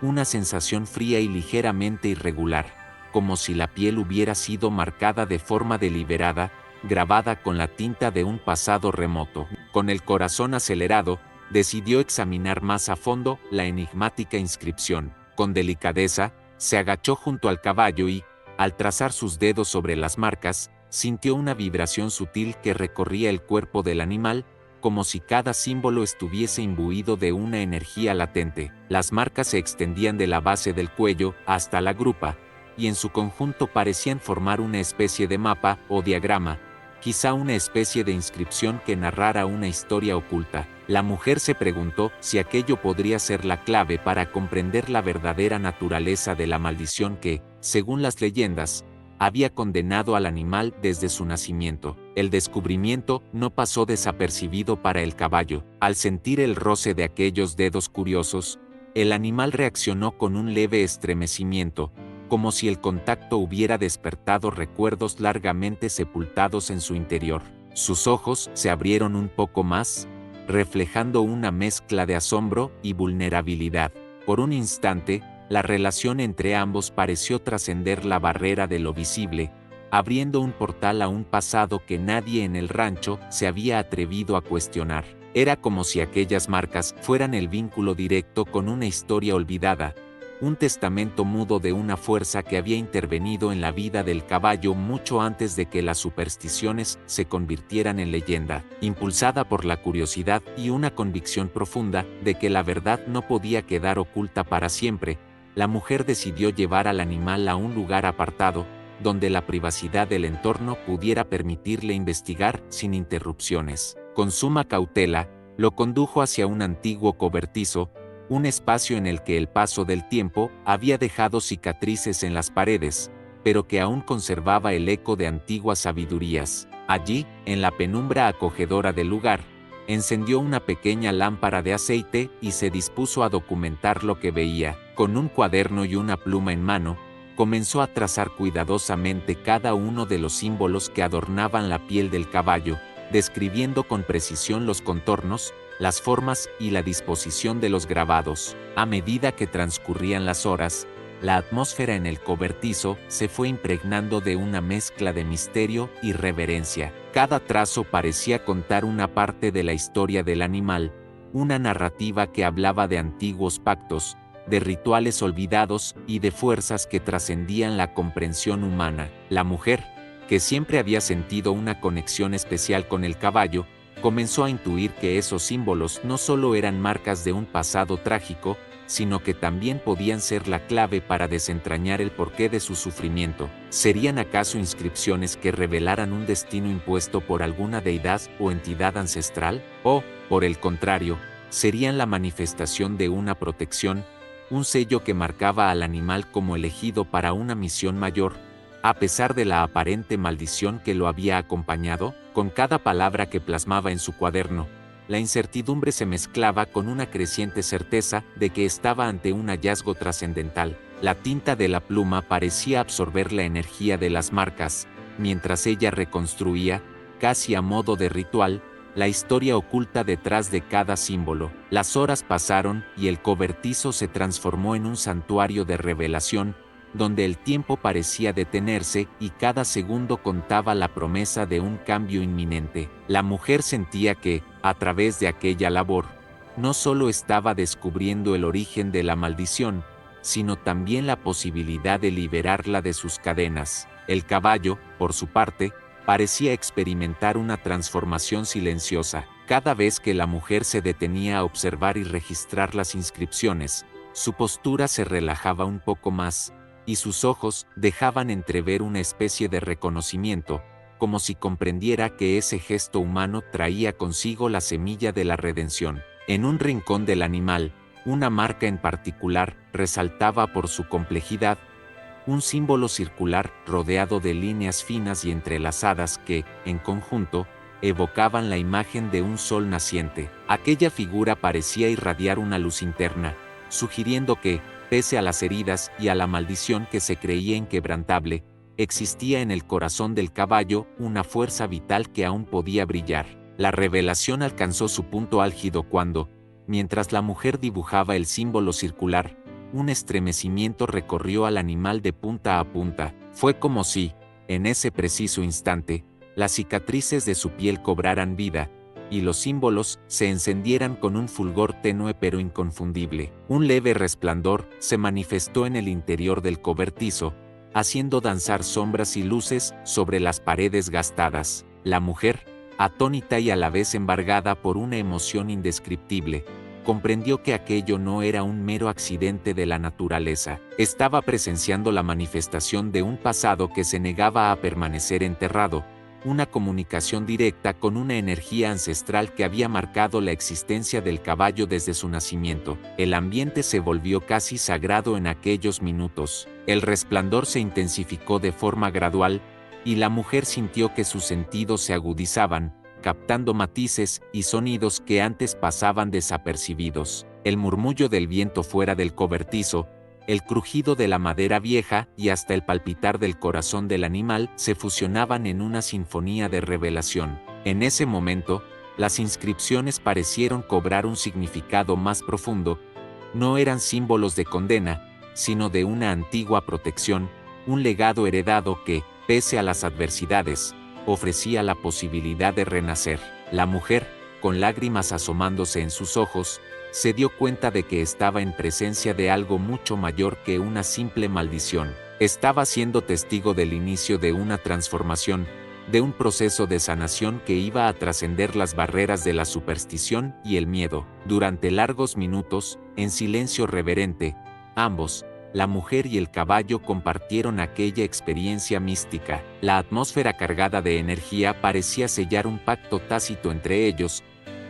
una sensación fría y ligeramente irregular, como si la piel hubiera sido marcada de forma deliberada, grabada con la tinta de un pasado remoto. Con el corazón acelerado, decidió examinar más a fondo la enigmática inscripción. Con delicadeza, se agachó junto al caballo y, al trazar sus dedos sobre las marcas, sintió una vibración sutil que recorría el cuerpo del animal, como si cada símbolo estuviese imbuido de una energía latente. Las marcas se extendían de la base del cuello hasta la grupa, y en su conjunto parecían formar una especie de mapa o diagrama, quizá una especie de inscripción que narrara una historia oculta. La mujer se preguntó si aquello podría ser la clave para comprender la verdadera naturaleza de la maldición que, según las leyendas, había condenado al animal desde su nacimiento. El descubrimiento no pasó desapercibido para el caballo. Al sentir el roce de aquellos dedos curiosos, el animal reaccionó con un leve estremecimiento, como si el contacto hubiera despertado recuerdos largamente sepultados en su interior. Sus ojos se abrieron un poco más, reflejando una mezcla de asombro y vulnerabilidad. Por un instante, la relación entre ambos pareció trascender la barrera de lo visible, abriendo un portal a un pasado que nadie en el rancho se había atrevido a cuestionar. Era como si aquellas marcas fueran el vínculo directo con una historia olvidada, un testamento mudo de una fuerza que había intervenido en la vida del caballo mucho antes de que las supersticiones se convirtieran en leyenda. Impulsada por la curiosidad y una convicción profunda de que la verdad no podía quedar oculta para siempre, la mujer decidió llevar al animal a un lugar apartado, donde la privacidad del entorno pudiera permitirle investigar sin interrupciones. Con suma cautela, lo condujo hacia un antiguo cobertizo, un espacio en el que el paso del tiempo había dejado cicatrices en las paredes, pero que aún conservaba el eco de antiguas sabidurías. Allí, en la penumbra acogedora del lugar, encendió una pequeña lámpara de aceite y se dispuso a documentar lo que veía. Con un cuaderno y una pluma en mano, comenzó a trazar cuidadosamente cada uno de los símbolos que adornaban la piel del caballo, describiendo con precisión los contornos, las formas y la disposición de los grabados. A medida que transcurrían las horas, la atmósfera en el cobertizo se fue impregnando de una mezcla de misterio y reverencia. Cada trazo parecía contar una parte de la historia del animal, una narrativa que hablaba de antiguos pactos, de rituales olvidados y de fuerzas que trascendían la comprensión humana. La mujer, que siempre había sentido una conexión especial con el caballo, comenzó a intuir que esos símbolos no solo eran marcas de un pasado trágico, sino que también podían ser la clave para desentrañar el porqué de su sufrimiento. ¿Serían acaso inscripciones que revelaran un destino impuesto por alguna deidad o entidad ancestral? ¿O, por el contrario, serían la manifestación de una protección, un sello que marcaba al animal como elegido para una misión mayor, A pesar de la aparente maldición que lo había acompañado, con cada palabra que plasmaba en su cuaderno, la incertidumbre se mezclaba con una creciente certeza de que estaba ante un hallazgo trascendental. La tinta de la pluma parecía absorber la energía de las marcas, mientras ella reconstruía, casi a modo de ritual, la historia oculta detrás de cada símbolo. Las horas pasaron y el cobertizo se transformó en un santuario de revelación, donde el tiempo parecía detenerse y cada segundo contaba la promesa de un cambio inminente. La mujer sentía que, a través de aquella labor, no solo estaba descubriendo el origen de la maldición, sino también la posibilidad de liberarla de sus cadenas. El caballo, por su parte, parecía experimentar una transformación silenciosa. Cada vez que la mujer se detenía a observar y registrar las inscripciones, su postura se relajaba un poco más, y sus ojos dejaban entrever una especie de reconocimiento, como si comprendiera que ese gesto humano traía consigo la semilla de la redención. En un rincón del animal, una marca en particular resaltaba por su complejidad, un símbolo circular rodeado de líneas finas y entrelazadas que, en conjunto, evocaban la imagen de un sol naciente. Aquella figura parecía irradiar una luz interna, sugiriendo que, pese a las heridas y a la maldición que se creía inquebrantable, existía en el corazón del caballo una fuerza vital que aún podía brillar. La revelación alcanzó su punto álgido cuando, mientras la mujer dibujaba el símbolo circular, un estremecimiento recorrió al animal de punta a punta. Fue como si, en ese preciso instante, las cicatrices de su piel cobraran vida, y los símbolos se encendieran con un fulgor tenue pero inconfundible. Un leve resplandor se manifestó en el interior del cobertizo, haciendo danzar sombras y luces sobre las paredes gastadas. La mujer, atónita y a la vez embargada por una emoción indescriptible, comprendió que aquello no era un mero accidente de la naturaleza. Estaba presenciando la manifestación de un pasado que se negaba a permanecer enterrado, una comunicación directa con una energía ancestral que había marcado la existencia del caballo desde su nacimiento. El ambiente se volvió casi sagrado en aquellos minutos. El resplandor se intensificó de forma gradual, y la mujer sintió que sus sentidos se agudizaban, captando matices y sonidos que antes pasaban desapercibidos. El murmullo del viento fuera del cobertizo, el crujido de la madera vieja y hasta el palpitar del corazón del animal se fusionaban en una sinfonía de revelación. En ese momento, las inscripciones parecieron cobrar un significado más profundo. No eran símbolos de condena, sino de una antigua protección, un legado heredado que, pese a las adversidades, ofrecía la posibilidad de renacer. La mujer, con lágrimas asomándose en sus ojos, se dio cuenta de que estaba en presencia de algo mucho mayor que una simple maldición. Estaba siendo testigo del inicio de una transformación, de un proceso de sanación que iba a trascender las barreras de la superstición y el miedo. Durante largos minutos, en silencio reverente, ambos, la mujer y el caballo, compartieron aquella experiencia mística. La atmósfera cargada de energía parecía sellar un pacto tácito entre ellos,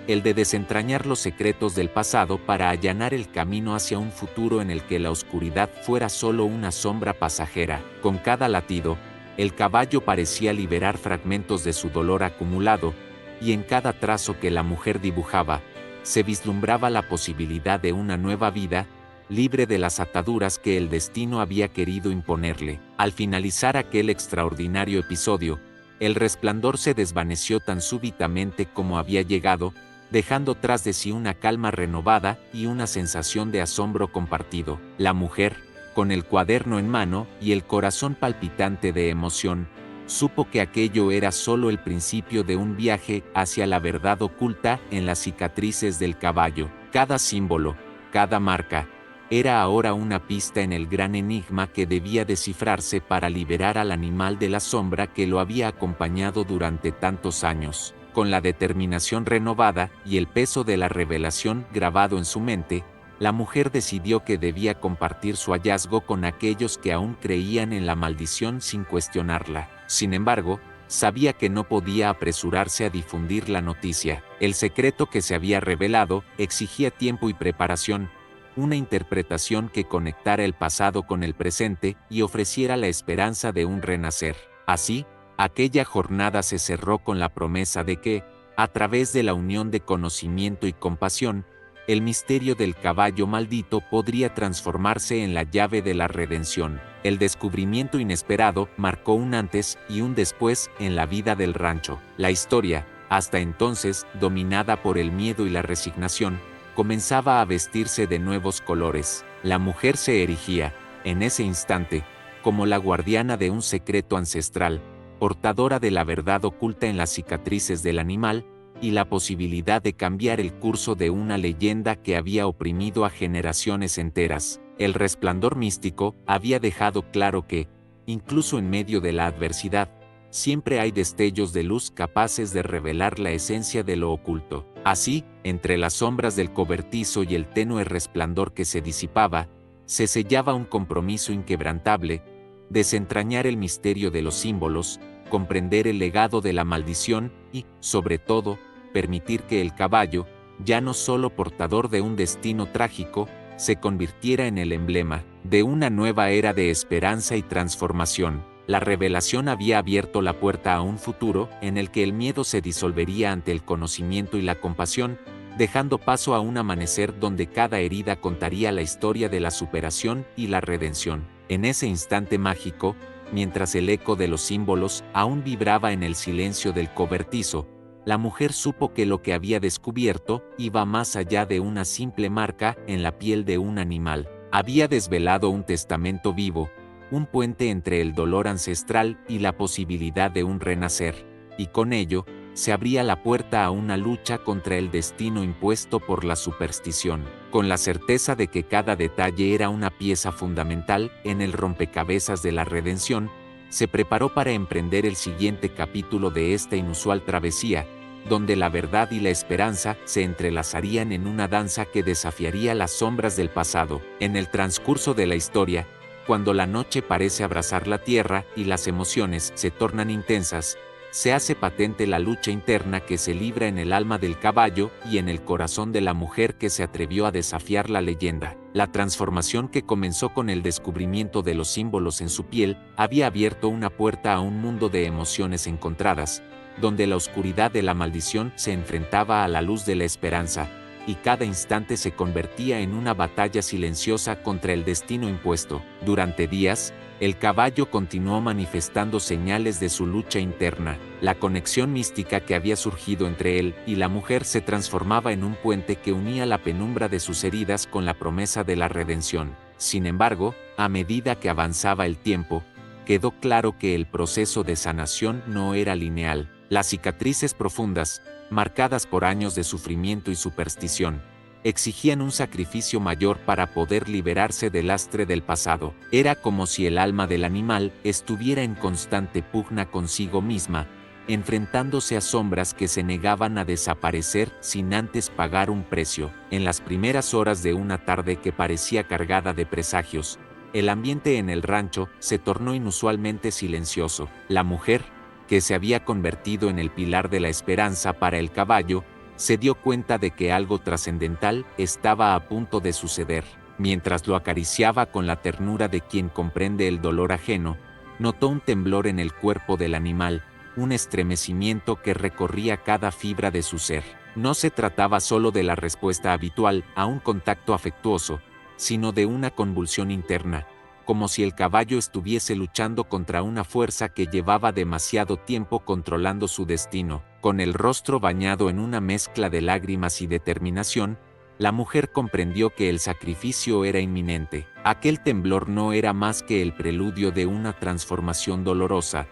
el de desentrañar los secretos del pasado para allanar el camino hacia un futuro en el que la oscuridad fuera solo una sombra pasajera. Con cada latido, el caballo parecía liberar fragmentos de su dolor acumulado, y en cada trazo que la mujer dibujaba, se vislumbraba la posibilidad de una nueva vida, libre de las ataduras que el destino había querido imponerle. Al finalizar aquel extraordinario episodio, el resplandor se desvaneció tan súbitamente como había llegado, dejando tras de sí una calma renovada y una sensación de asombro compartido. La mujer, con el cuaderno en mano y el corazón palpitante de emoción, supo que aquello era solo el principio de un viaje hacia la verdad oculta en las cicatrices del caballo. Cada símbolo, cada marca, era ahora una pista en el gran enigma que debía descifrarse para liberar al animal de la sombra que lo había acompañado durante tantos años. Con la determinación renovada y el peso de la revelación grabado en su mente, la mujer decidió que debía compartir su hallazgo con aquellos que aún creían en la maldición sin cuestionarla. Sin embargo, sabía que no podía apresurarse a difundir la noticia. El secreto que se había revelado exigía tiempo y preparación, una interpretación que conectara el pasado con el presente y ofreciera la esperanza de un renacer. Así, aquella jornada se cerró con la promesa de que, a través de la unión de conocimiento y compasión, el misterio del caballo maldito podría transformarse en la llave de la redención. El descubrimiento inesperado marcó un antes y un después en la vida del rancho. La historia, hasta entonces dominada por el miedo y la resignación, comenzaba a vestirse de nuevos colores. La mujer se erigía, en ese instante, como la guardiana de un secreto ancestral, portadora de la verdad oculta en las cicatrices del animal, y la posibilidad de cambiar el curso de una leyenda que había oprimido a generaciones enteras. El resplandor místico había dejado claro que, incluso en medio de la adversidad, siempre hay destellos de luz capaces de revelar la esencia de lo oculto. Así, entre las sombras del cobertizo y el tenue resplandor que se disipaba, se sellaba un compromiso inquebrantable: desentrañar el misterio de los símbolos, comprender el legado de la maldición y, sobre todo, permitir que el caballo, ya no solo portador de un destino trágico, se convirtiera en el emblema de una nueva era de esperanza y transformación. La revelación había abierto la puerta a un futuro en el que el miedo se disolvería ante el conocimiento y la compasión, dejando paso a un amanecer donde cada herida contaría la historia de la superación y la redención. En ese instante mágico, mientras el eco de los símbolos aún vibraba en el silencio del cobertizo, la mujer supo que lo que había descubierto iba más allá de una simple marca en la piel de un animal. Había desvelado un testamento vivo, un puente entre el dolor ancestral y la posibilidad de un renacer, y con ello, se abría la puerta a una lucha contra el destino impuesto por la superstición. Con la certeza de que cada detalle era una pieza fundamental en el rompecabezas de la redención, se preparó para emprender el siguiente capítulo de esta inusual travesía, donde la verdad y la esperanza se entrelazarían en una danza que desafiaría las sombras del pasado. En el transcurso de la historia, cuando la noche parece abrazar la tierra y las emociones se tornan intensas, se hace patente la lucha interna que se libra en el alma del caballo y en el corazón de la mujer que se atrevió a desafiar la leyenda. La transformación que comenzó con el descubrimiento de los símbolos en su piel había abierto una puerta a un mundo de emociones encontradas, donde la oscuridad de la maldición se enfrentaba a la luz de la esperanza, y cada instante se convertía en una batalla silenciosa contra el destino impuesto. Durante días, el caballo continuó manifestando señales de su lucha interna. La conexión mística que había surgido entre él y la mujer se transformaba en un puente que unía la penumbra de sus heridas con la promesa de la redención. Sin embargo, a medida que avanzaba el tiempo, quedó claro que el proceso de sanación no era lineal. Las cicatrices profundas, marcadas por años de sufrimiento y superstición, exigían un sacrificio mayor para poder liberarse del lastre del pasado. Era como si el alma del animal estuviera en constante pugna consigo misma, enfrentándose a sombras que se negaban a desaparecer sin antes pagar un precio. En las primeras horas de una tarde que parecía cargada de presagios, el ambiente en el rancho se tornó inusualmente silencioso. La mujer, que se había convertido en el pilar de la esperanza para el caballo, se dio cuenta de que algo trascendental estaba a punto de suceder. Mientras lo acariciaba con la ternura de quien comprende el dolor ajeno, notó un temblor en el cuerpo del animal, un estremecimiento que recorría cada fibra de su ser. No se trataba solo de la respuesta habitual a un contacto afectuoso, sino de una convulsión interna, como si el caballo estuviese luchando contra una fuerza que llevaba demasiado tiempo controlando su destino. Con el rostro bañado en una mezcla de lágrimas y determinación, la mujer comprendió que el sacrificio era inminente. Aquel temblor no era más que el preludio de una transformación dolorosa,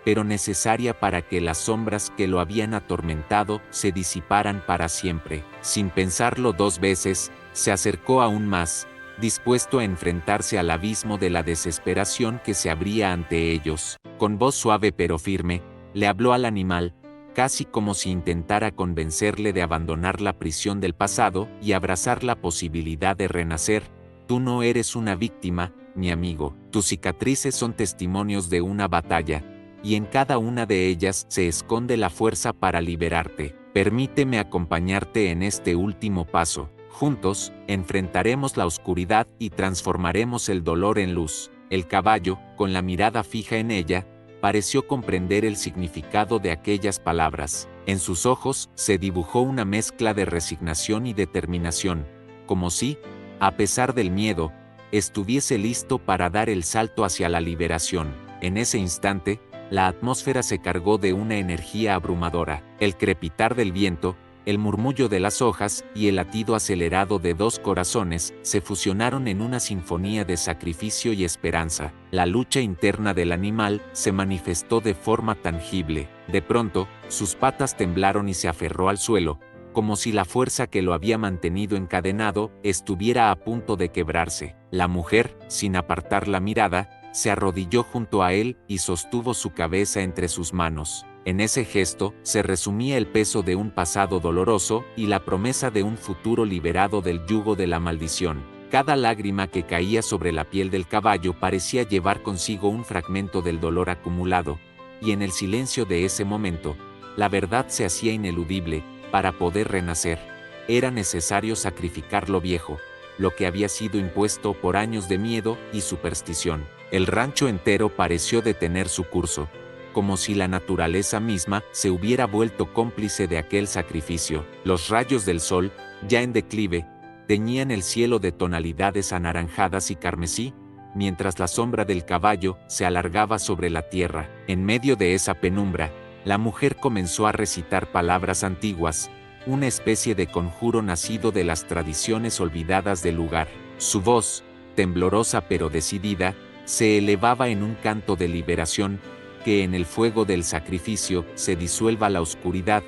pero necesaria para que las sombras que lo habían atormentado se disiparan para siempre. Sin pensarlo dos veces, se acercó aún más, dispuesto a enfrentarse al abismo de la desesperación que se abría ante ellos. Con voz suave pero firme, le habló al animal, casi como si intentara convencerle de abandonar la prisión del pasado y abrazar la posibilidad de renacer. Tú no eres una víctima, mi amigo. Tus cicatrices son testimonios de una batalla, y en cada una de ellas se esconde la fuerza para liberarte. Permíteme acompañarte en este último paso. Juntos, enfrentaremos la oscuridad y transformaremos el dolor en luz. El caballo, con la mirada fija en ella, pareció comprender el significado de aquellas palabras. En sus ojos se dibujó una mezcla de resignación y determinación, como si, a pesar del miedo, estuviese listo para dar el salto hacia la liberación. En ese instante, la atmósfera se cargó de una energía abrumadora. El crepitar del viento, el murmullo de las hojas y el latido acelerado de dos corazones se fusionaron en una sinfonía de sacrificio y esperanza. La lucha interna del animal se manifestó de forma tangible. De pronto, sus patas temblaron y se aferró al suelo, como si la fuerza que lo había mantenido encadenado estuviera a punto de quebrarse. La mujer, sin apartar la mirada, se arrodilló junto a él y sostuvo su cabeza entre sus manos. En ese gesto se resumía el peso de un pasado doloroso y la promesa de un futuro liberado del yugo de la maldición. Cada lágrima que caía sobre la piel del caballo parecía llevar consigo un fragmento del dolor acumulado, y en el silencio de ese momento, la verdad se hacía ineludible. Para poder renacer, era necesario sacrificar lo viejo, lo que había sido impuesto por años de miedo y superstición. El rancho entero pareció detener su curso, como si la naturaleza misma se hubiera vuelto cómplice de aquel sacrificio. Los rayos del sol, ya en declive, teñían el cielo de tonalidades anaranjadas y carmesí, mientras la sombra del caballo se alargaba sobre la tierra. En medio de esa penumbra, la mujer comenzó a recitar palabras antiguas, una especie de conjuro nacido de las tradiciones olvidadas del lugar. Su voz, temblorosa pero decidida, se elevaba en un canto de liberación, que en el fuego del sacrificio se disuelva la oscuridad,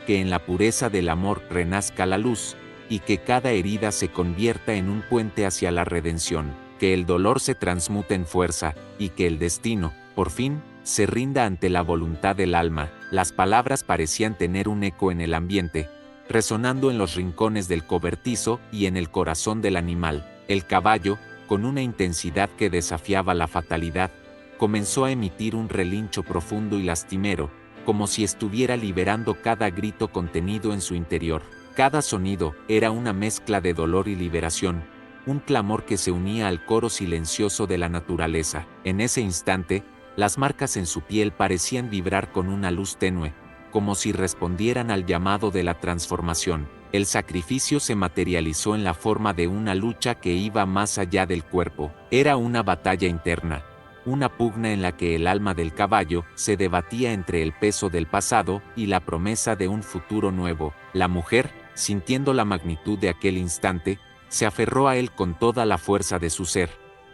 que en la pureza del amor renazca la luz, y que cada herida se convierta en un puente hacia la redención, que el dolor se transmute en fuerza, y que el destino, por fin, se rinda ante la voluntad del alma. Las palabras parecían tener un eco en el ambiente, resonando en los rincones del cobertizo y en el corazón del animal. El caballo, con una intensidad que desafiaba la fatalidad, comenzó a emitir un relincho profundo y lastimero, como si estuviera liberando cada grito contenido en su interior. Cada sonido era una mezcla de dolor y liberación, un clamor que se unía al coro silencioso de la naturaleza. En ese instante, las marcas en su piel parecían vibrar con una luz tenue, como si respondieran al llamado de la transformación. El sacrificio se materializó en la forma de una lucha que iba más allá del cuerpo. Era una batalla interna, una pugna en la que el alma del caballo se debatía entre el peso del pasado y la promesa de un futuro nuevo. La mujer, sintiendo la magnitud de aquel instante, se aferró a él con toda la fuerza de su ser,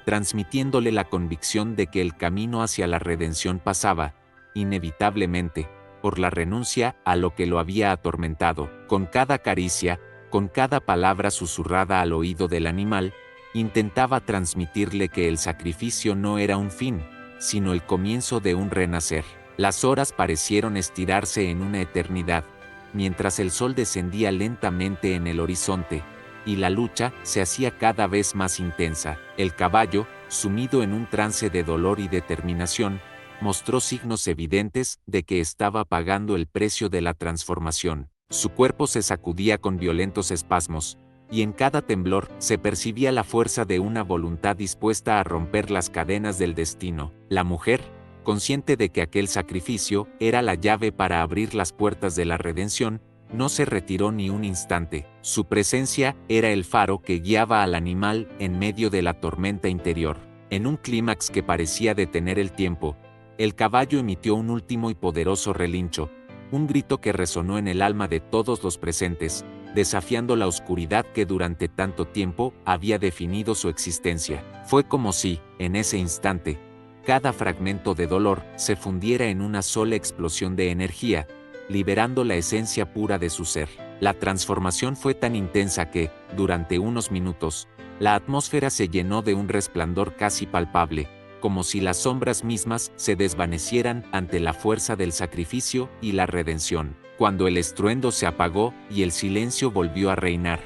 transmitiéndole la convicción de que el camino hacia la redención pasaba, inevitablemente, por la renuncia a lo que lo había atormentado. Con cada caricia, con cada palabra susurrada al oído del animal, intentaba transmitirle que el sacrificio no era un fin, sino el comienzo de un renacer. Las horas parecieron estirarse en una eternidad, mientras el sol descendía lentamente en el horizonte, y la lucha se hacía cada vez más intensa. El caballo, sumido en un trance de dolor y determinación, mostró signos evidentes de que estaba pagando el precio de la transformación. Su cuerpo se sacudía con violentos espasmos, y en cada temblor se percibía la fuerza de una voluntad dispuesta a romper las cadenas del destino. La mujer, consciente de que aquel sacrificio era la llave para abrir las puertas de la redención, no se retiró ni un instante. Su presencia era el faro que guiaba al animal en medio de la tormenta interior. En un clímax que parecía detener el tiempo, el caballo emitió un último y poderoso relincho, un grito que resonó en el alma de todos los presentes, desafiando la oscuridad que durante tanto tiempo había definido su existencia. Fue como si, en ese instante, cada fragmento de dolor se fundiera en una sola explosión de energía, liberando la esencia pura de su ser. La transformación fue tan intensa que, durante unos minutos, la atmósfera se llenó de un resplandor casi palpable, como si las sombras mismas se desvanecieran ante la fuerza del sacrificio y la redención. Cuando el estruendo se apagó y el silencio volvió a reinar,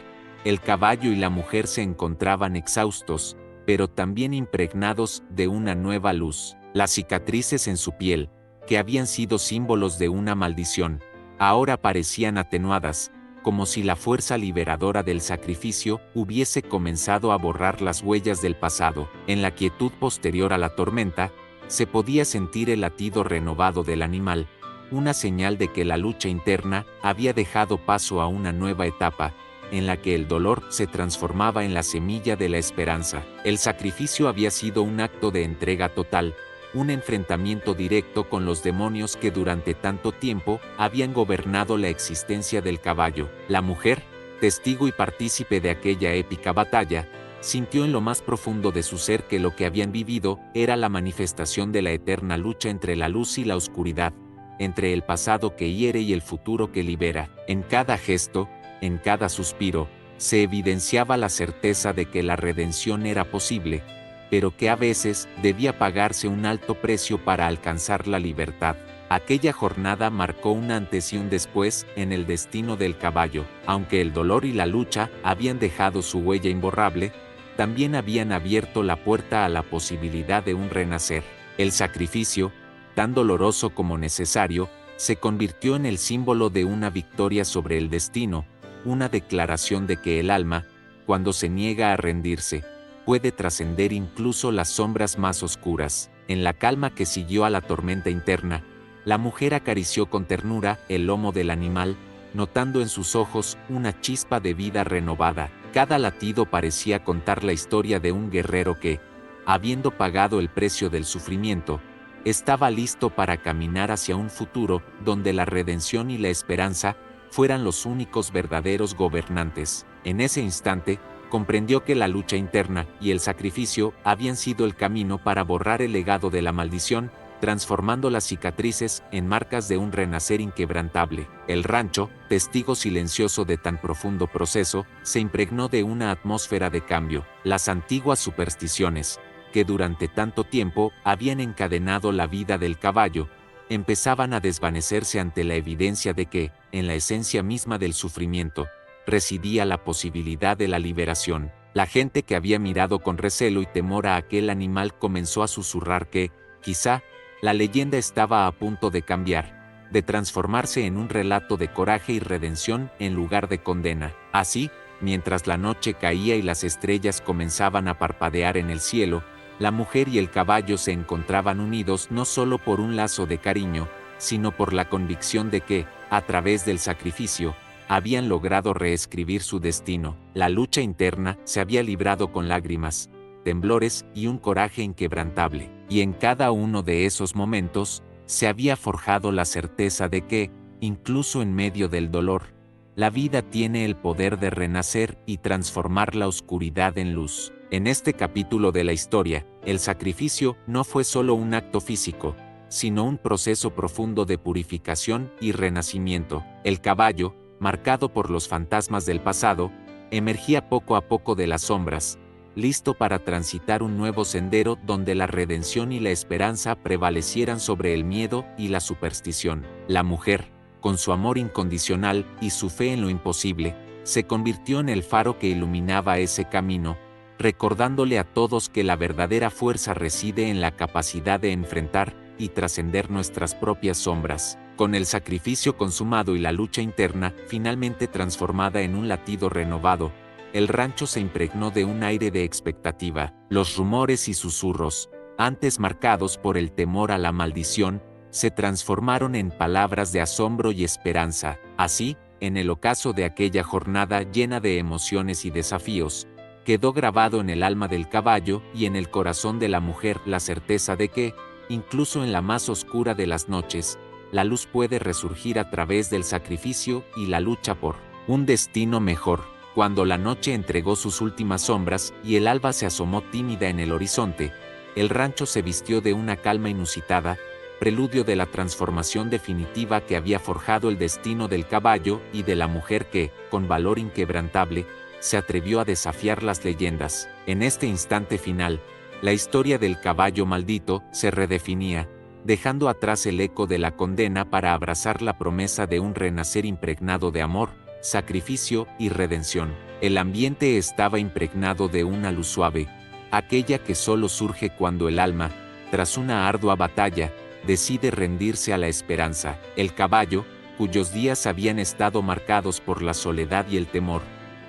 el caballo y la mujer se encontraban exhaustos, pero también impregnados de una nueva luz. Las cicatrices en su piel, que habían sido símbolos de una maldición, ahora parecían atenuadas, como si la fuerza liberadora del sacrificio hubiese comenzado a borrar las huellas del pasado. En la quietud posterior a la tormenta, se podía sentir el latido renovado del animal, una señal de que la lucha interna había dejado paso a una nueva etapa, en la que el dolor se transformaba en la semilla de la esperanza. El sacrificio había sido un acto de entrega total, un enfrentamiento directo con los demonios que durante tanto tiempo habían gobernado la existencia del caballo. La mujer, testigo y partícipe de aquella épica batalla, sintió en lo más profundo de su ser que lo que habían vivido era la manifestación de la eterna lucha entre la luz y la oscuridad, entre el pasado que hiere y el futuro que libera. En cada gesto, en cada suspiro, se evidenciaba la certeza de que la redención era posible, pero que a veces debía pagarse un alto precio para alcanzar la libertad. Aquella jornada marcó un antes y un después en el destino del caballo. Aunque el dolor y la lucha habían dejado su huella imborrable, también habían abierto la puerta a la posibilidad de un renacer. El sacrificio, tan doloroso como necesario, se convirtió en el símbolo de una victoria sobre el destino, una declaración de que el alma, cuando se niega a rendirse, puede trascender incluso las sombras más oscuras. En la calma que siguió a la tormenta interna, la mujer acarició con ternura el lomo del animal, notando en sus ojos una chispa de vida renovada. Cada latido parecía contar la historia de un guerrero que, habiendo pagado el precio del sufrimiento, estaba listo para caminar hacia un futuro donde la redención y la esperanza fueran los únicos verdaderos gobernantes. En ese instante, comprendió que la lucha interna y el sacrificio habían sido el camino para borrar el legado de la maldición, transformando las cicatrices en marcas de un renacer inquebrantable. El rancho, testigo silencioso de tan profundo proceso, se impregnó de una atmósfera de cambio. Las antiguas supersticiones, que durante tanto tiempo habían encadenado la vida del caballo, empezaban a desvanecerse ante la evidencia de que, en la esencia misma del sufrimiento, residía la posibilidad de la liberación. La gente que había mirado con recelo y temor a aquel animal comenzó a susurrar que, quizá, la leyenda estaba a punto de cambiar, de transformarse en un relato de coraje y redención en lugar de condena. Así, mientras la noche caía y las estrellas comenzaban a parpadear en el cielo, la mujer y el caballo se encontraban unidos no solo por un lazo de cariño, sino por la convicción de que, a través del sacrificio, habían logrado reescribir su destino. La lucha interna se había librado con lágrimas, temblores y un coraje inquebrantable, y en cada uno de esos momentos, se había forjado la certeza de que, incluso en medio del dolor, la vida tiene el poder de renacer y transformar la oscuridad en luz. En este capítulo de la historia, el sacrificio no fue solo un acto físico, sino un proceso profundo de purificación y renacimiento. El caballo, marcado por los fantasmas del pasado, emergía poco a poco de las sombras, listo para transitar un nuevo sendero donde la redención y la esperanza prevalecieran sobre el miedo y la superstición. La mujer, con su amor incondicional y su fe en lo imposible, se convirtió en el faro que iluminaba ese camino, recordándole a todos que la verdadera fuerza reside en la capacidad de enfrentar y trascender nuestras propias sombras. Con el sacrificio consumado y la lucha interna finalmente transformada en un latido renovado, el rancho se impregnó de un aire de expectativa. Los rumores y susurros, antes marcados por el temor a la maldición, se transformaron en palabras de asombro y esperanza. Así, en el ocaso de aquella jornada llena de emociones y desafíos, quedó grabado en el alma del caballo y en el corazón de la mujer la certeza de que, incluso en la más oscura de las noches, la luz puede resurgir a través del sacrificio y la lucha por un destino mejor. Cuando la noche entregó sus últimas sombras y el alba se asomó tímida en el horizonte, el rancho se vistió de una calma inusitada, preludio de la transformación definitiva que había forjado el destino del caballo y de la mujer que, con valor inquebrantable, se atrevió a desafiar las leyendas. En este instante final, la historia del caballo maldito se redefinía, dejando atrás el eco de la condena para abrazar la promesa de un renacer impregnado de amor, sacrificio y redención. El ambiente estaba impregnado de una luz suave, aquella que solo surge cuando el alma, tras una ardua batalla, decide rendirse a la esperanza. El caballo, cuyos días habían estado marcados por la soledad y el temor,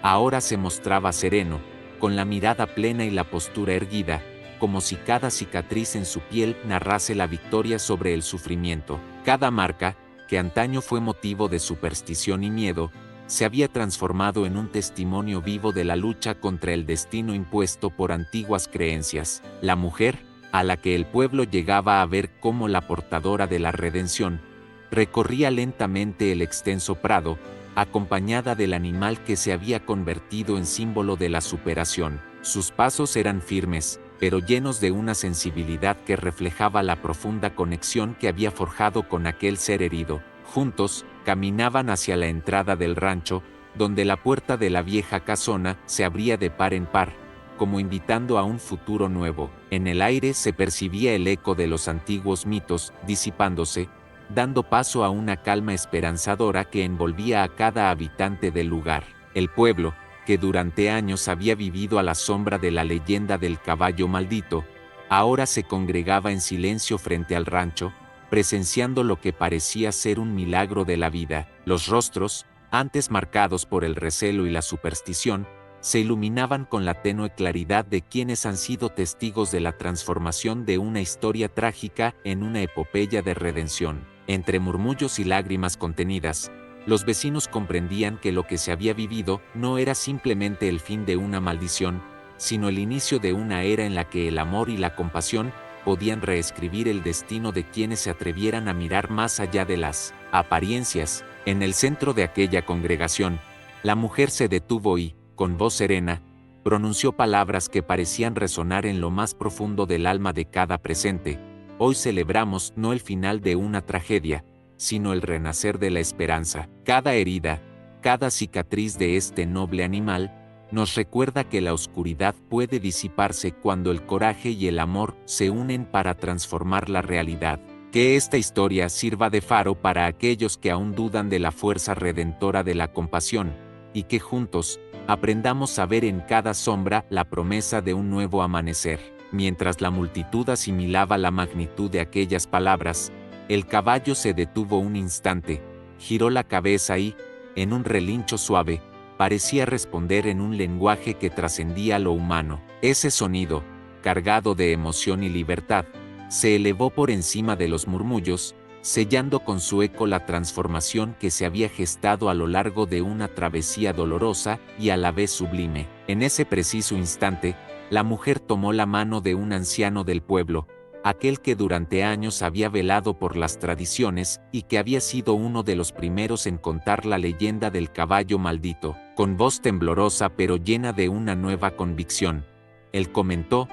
ahora se mostraba sereno, con la mirada plena y la postura erguida, como si cada cicatriz en su piel narrase la victoria sobre el sufrimiento. Cada marca, que antaño fue motivo de superstición y miedo, se había transformado en un testimonio vivo de la lucha contra el destino impuesto por antiguas creencias. La mujer, a la que el pueblo llegaba a ver como la portadora de la redención, recorría lentamente el extenso prado, acompañada del animal que se había convertido en símbolo de la superación. Sus pasos eran firmes, pero llenos de una sensibilidad que reflejaba la profunda conexión que había forjado con aquel ser herido. Juntos, caminaban hacia la entrada del rancho, donde la puerta de la vieja casona se abría de par en par, como invitando a un futuro nuevo. En el aire se percibía el eco de los antiguos mitos, disipándose, dando paso a una calma esperanzadora que envolvía a cada habitante del lugar. El pueblo, que durante años había vivido a la sombra de la leyenda del caballo maldito, ahora se congregaba en silencio frente al rancho, presenciando lo que parecía ser un milagro de la vida. Los rostros, antes marcados por el recelo y la superstición, se iluminaban con la tenue claridad de quienes han sido testigos de la transformación de una historia trágica en una epopeya de redención. Entre murmullos y lágrimas contenidas, los vecinos comprendían que lo que se había vivido no era simplemente el fin de una maldición, sino el inicio de una era en la que el amor y la compasión podían reescribir el destino de quienes se atrevieran a mirar más allá de las apariencias. En el centro de aquella congregación, la mujer se detuvo y, con voz serena, pronunció palabras que parecían resonar en lo más profundo del alma de cada presente. Hoy celebramos no el final de una tragedia, sino el renacer de la esperanza. Cada herida, cada cicatriz de este noble animal, nos recuerda que la oscuridad puede disiparse cuando el coraje y el amor se unen para transformar la realidad. Que esta historia sirva de faro para aquellos que aún dudan de la fuerza redentora de la compasión, y que juntos, aprendamos a ver en cada sombra la promesa de un nuevo amanecer. Mientras la multitud asimilaba la magnitud de aquellas palabras, el caballo se detuvo un instante, giró la cabeza y, en un relincho suave, parecía responder en un lenguaje que trascendía lo humano. Ese sonido, cargado de emoción y libertad, se elevó por encima de los murmullos, sellando con su eco la transformación que se había gestado a lo largo de una travesía dolorosa y a la vez sublime. En ese preciso instante, la mujer tomó la mano de un anciano del pueblo, aquel que durante años había velado por las tradiciones y que había sido uno de los primeros en contar la leyenda del caballo maldito. Con voz temblorosa pero llena de una nueva convicción, él comentó: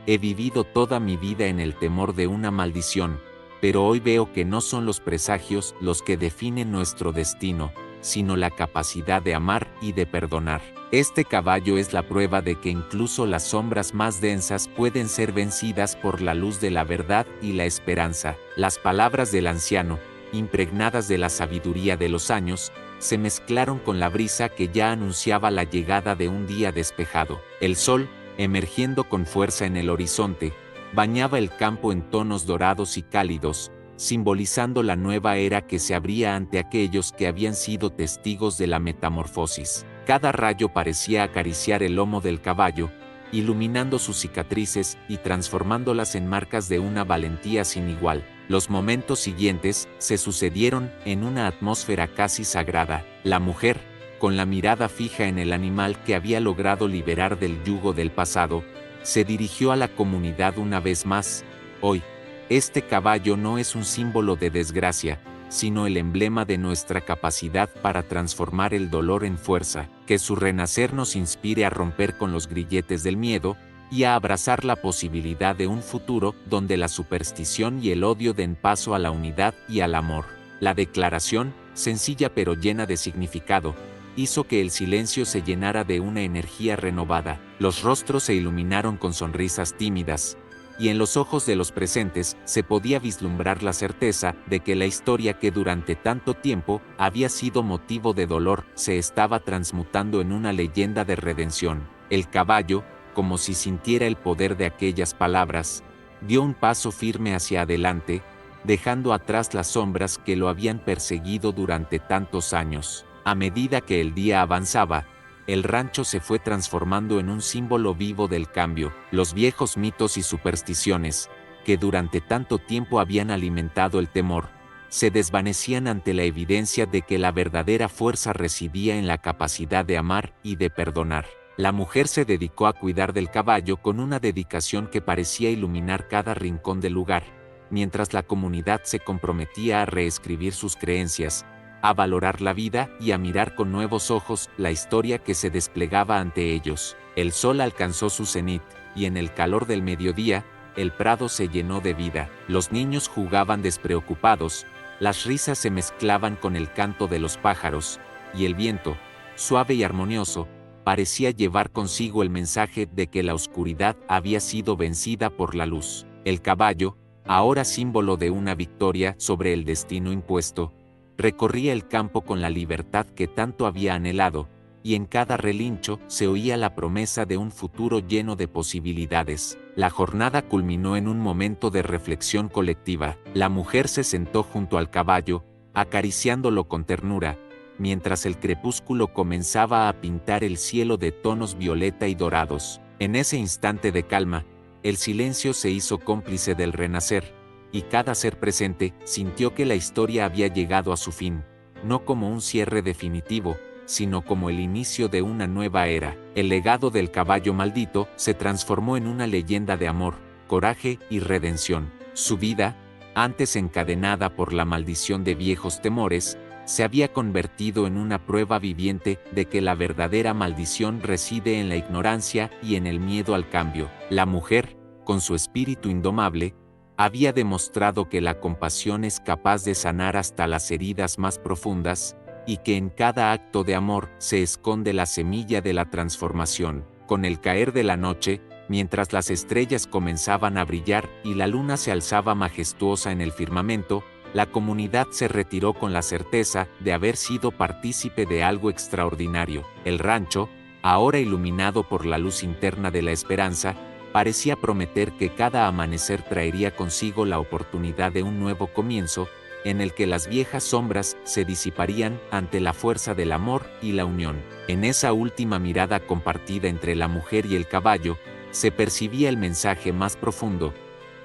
«He vivido toda mi vida en el temor de una maldición, pero hoy veo que no son los presagios los que definen nuestro destino, sino la capacidad de amar y de perdonar. Este caballo es la prueba de que incluso las sombras más densas pueden ser vencidas por la luz de la verdad y la esperanza». Las palabras del anciano, impregnadas de la sabiduría de los años, se mezclaron con la brisa que ya anunciaba la llegada de un día despejado. El sol, emergiendo con fuerza en el horizonte, bañaba el campo en tonos dorados y cálidos, simbolizando la nueva era que se abría ante aquellos que habían sido testigos de la metamorfosis. Cada rayo parecía acariciar el lomo del caballo, iluminando sus cicatrices y transformándolas en marcas de una valentía sin igual. Los momentos siguientes se sucedieron en una atmósfera casi sagrada. La mujer, con la mirada fija en el animal que había logrado liberar del yugo del pasado, se dirigió a la comunidad una vez más. Hoy, este caballo no es un símbolo de desgracia, sino el emblema de nuestra capacidad para transformar el dolor en fuerza. Que su renacer nos inspire a romper con los grilletes del miedo y a abrazar la posibilidad de un futuro donde la superstición y el odio den paso a la unidad y al amor. La declaración, sencilla pero llena de significado, hizo que el silencio se llenara de una energía renovada. Los rostros se iluminaron con sonrisas tímidas, y en los ojos de los presentes se podía vislumbrar la certeza de que la historia que durante tanto tiempo había sido motivo de dolor se estaba transmutando en una leyenda de redención. El caballo, como si sintiera el poder de aquellas palabras, dio un paso firme hacia adelante, dejando atrás las sombras que lo habían perseguido durante tantos años. A medida que el día avanzaba, el rancho se fue transformando en un símbolo vivo del cambio. Los viejos mitos y supersticiones, que durante tanto tiempo habían alimentado el temor, se desvanecían ante la evidencia de que la verdadera fuerza residía en la capacidad de amar y de perdonar. La mujer se dedicó a cuidar del caballo con una dedicación que parecía iluminar cada rincón del lugar, mientras la comunidad se comprometía a reescribir sus creencias, a valorar la vida y a mirar con nuevos ojos la historia que se desplegaba ante ellos. El sol alcanzó su cenit, y en el calor del mediodía, el prado se llenó de vida. Los niños jugaban despreocupados, las risas se mezclaban con el canto de los pájaros, y el viento, suave y armonioso, parecía llevar consigo el mensaje de que la oscuridad había sido vencida por la luz. El caballo, ahora símbolo de una victoria sobre el destino impuesto, recorría el campo con la libertad que tanto había anhelado, y en cada relincho se oía la promesa de un futuro lleno de posibilidades. La jornada culminó en un momento de reflexión colectiva. La mujer se sentó junto al caballo, acariciándolo con ternura, mientras el crepúsculo comenzaba a pintar el cielo de tonos violeta y dorados. En ese instante de calma, el silencio se hizo cómplice del renacer, y cada ser presente sintió que la historia había llegado a su fin, no como un cierre definitivo, sino como el inicio de una nueva era. El legado del caballo maldito se transformó en una leyenda de amor, coraje y redención. Su vida, antes encadenada por la maldición de viejos temores, se había convertido en una prueba viviente de que la verdadera maldición reside en la ignorancia y en el miedo al cambio. La mujer, con su espíritu indomable, había demostrado que la compasión es capaz de sanar hasta las heridas más profundas, y que en cada acto de amor se esconde la semilla de la transformación. Con el caer de la noche, mientras las estrellas comenzaban a brillar y la luna se alzaba majestuosa en el firmamento, la comunidad se retiró con la certeza de haber sido partícipe de algo extraordinario. El rancho, ahora iluminado por la luz interna de la esperanza, parecía prometer que cada amanecer traería consigo la oportunidad de un nuevo comienzo, en el que las viejas sombras se disiparían ante la fuerza del amor y la unión. En esa última mirada compartida entre la mujer y el caballo, se percibía el mensaje más profundo,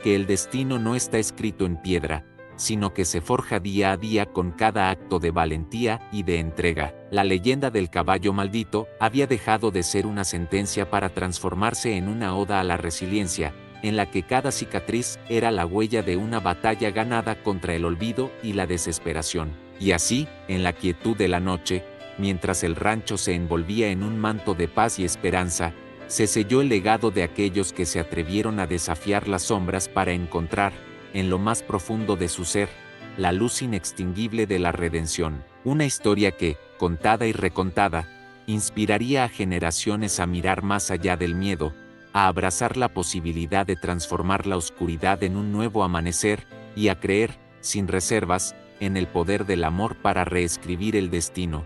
que el destino no está escrito en piedra, sino que se forja día a día con cada acto de valentía y de entrega. La leyenda del caballo maldito había dejado de ser una sentencia para transformarse en una oda a la resiliencia, en la que cada cicatriz era la huella de una batalla ganada contra el olvido y la desesperación. Y así, en la quietud de la noche, mientras el rancho se envolvía en un manto de paz y esperanza, se selló el legado de aquellos que se atrevieron a desafiar las sombras para encontrar, en lo más profundo de su ser, la luz inextinguible de la redención. Una historia que, contada y recontada, inspiraría a generaciones a mirar más allá del miedo, a abrazar la posibilidad de transformar la oscuridad en un nuevo amanecer, y a creer, sin reservas, en el poder del amor para reescribir el destino.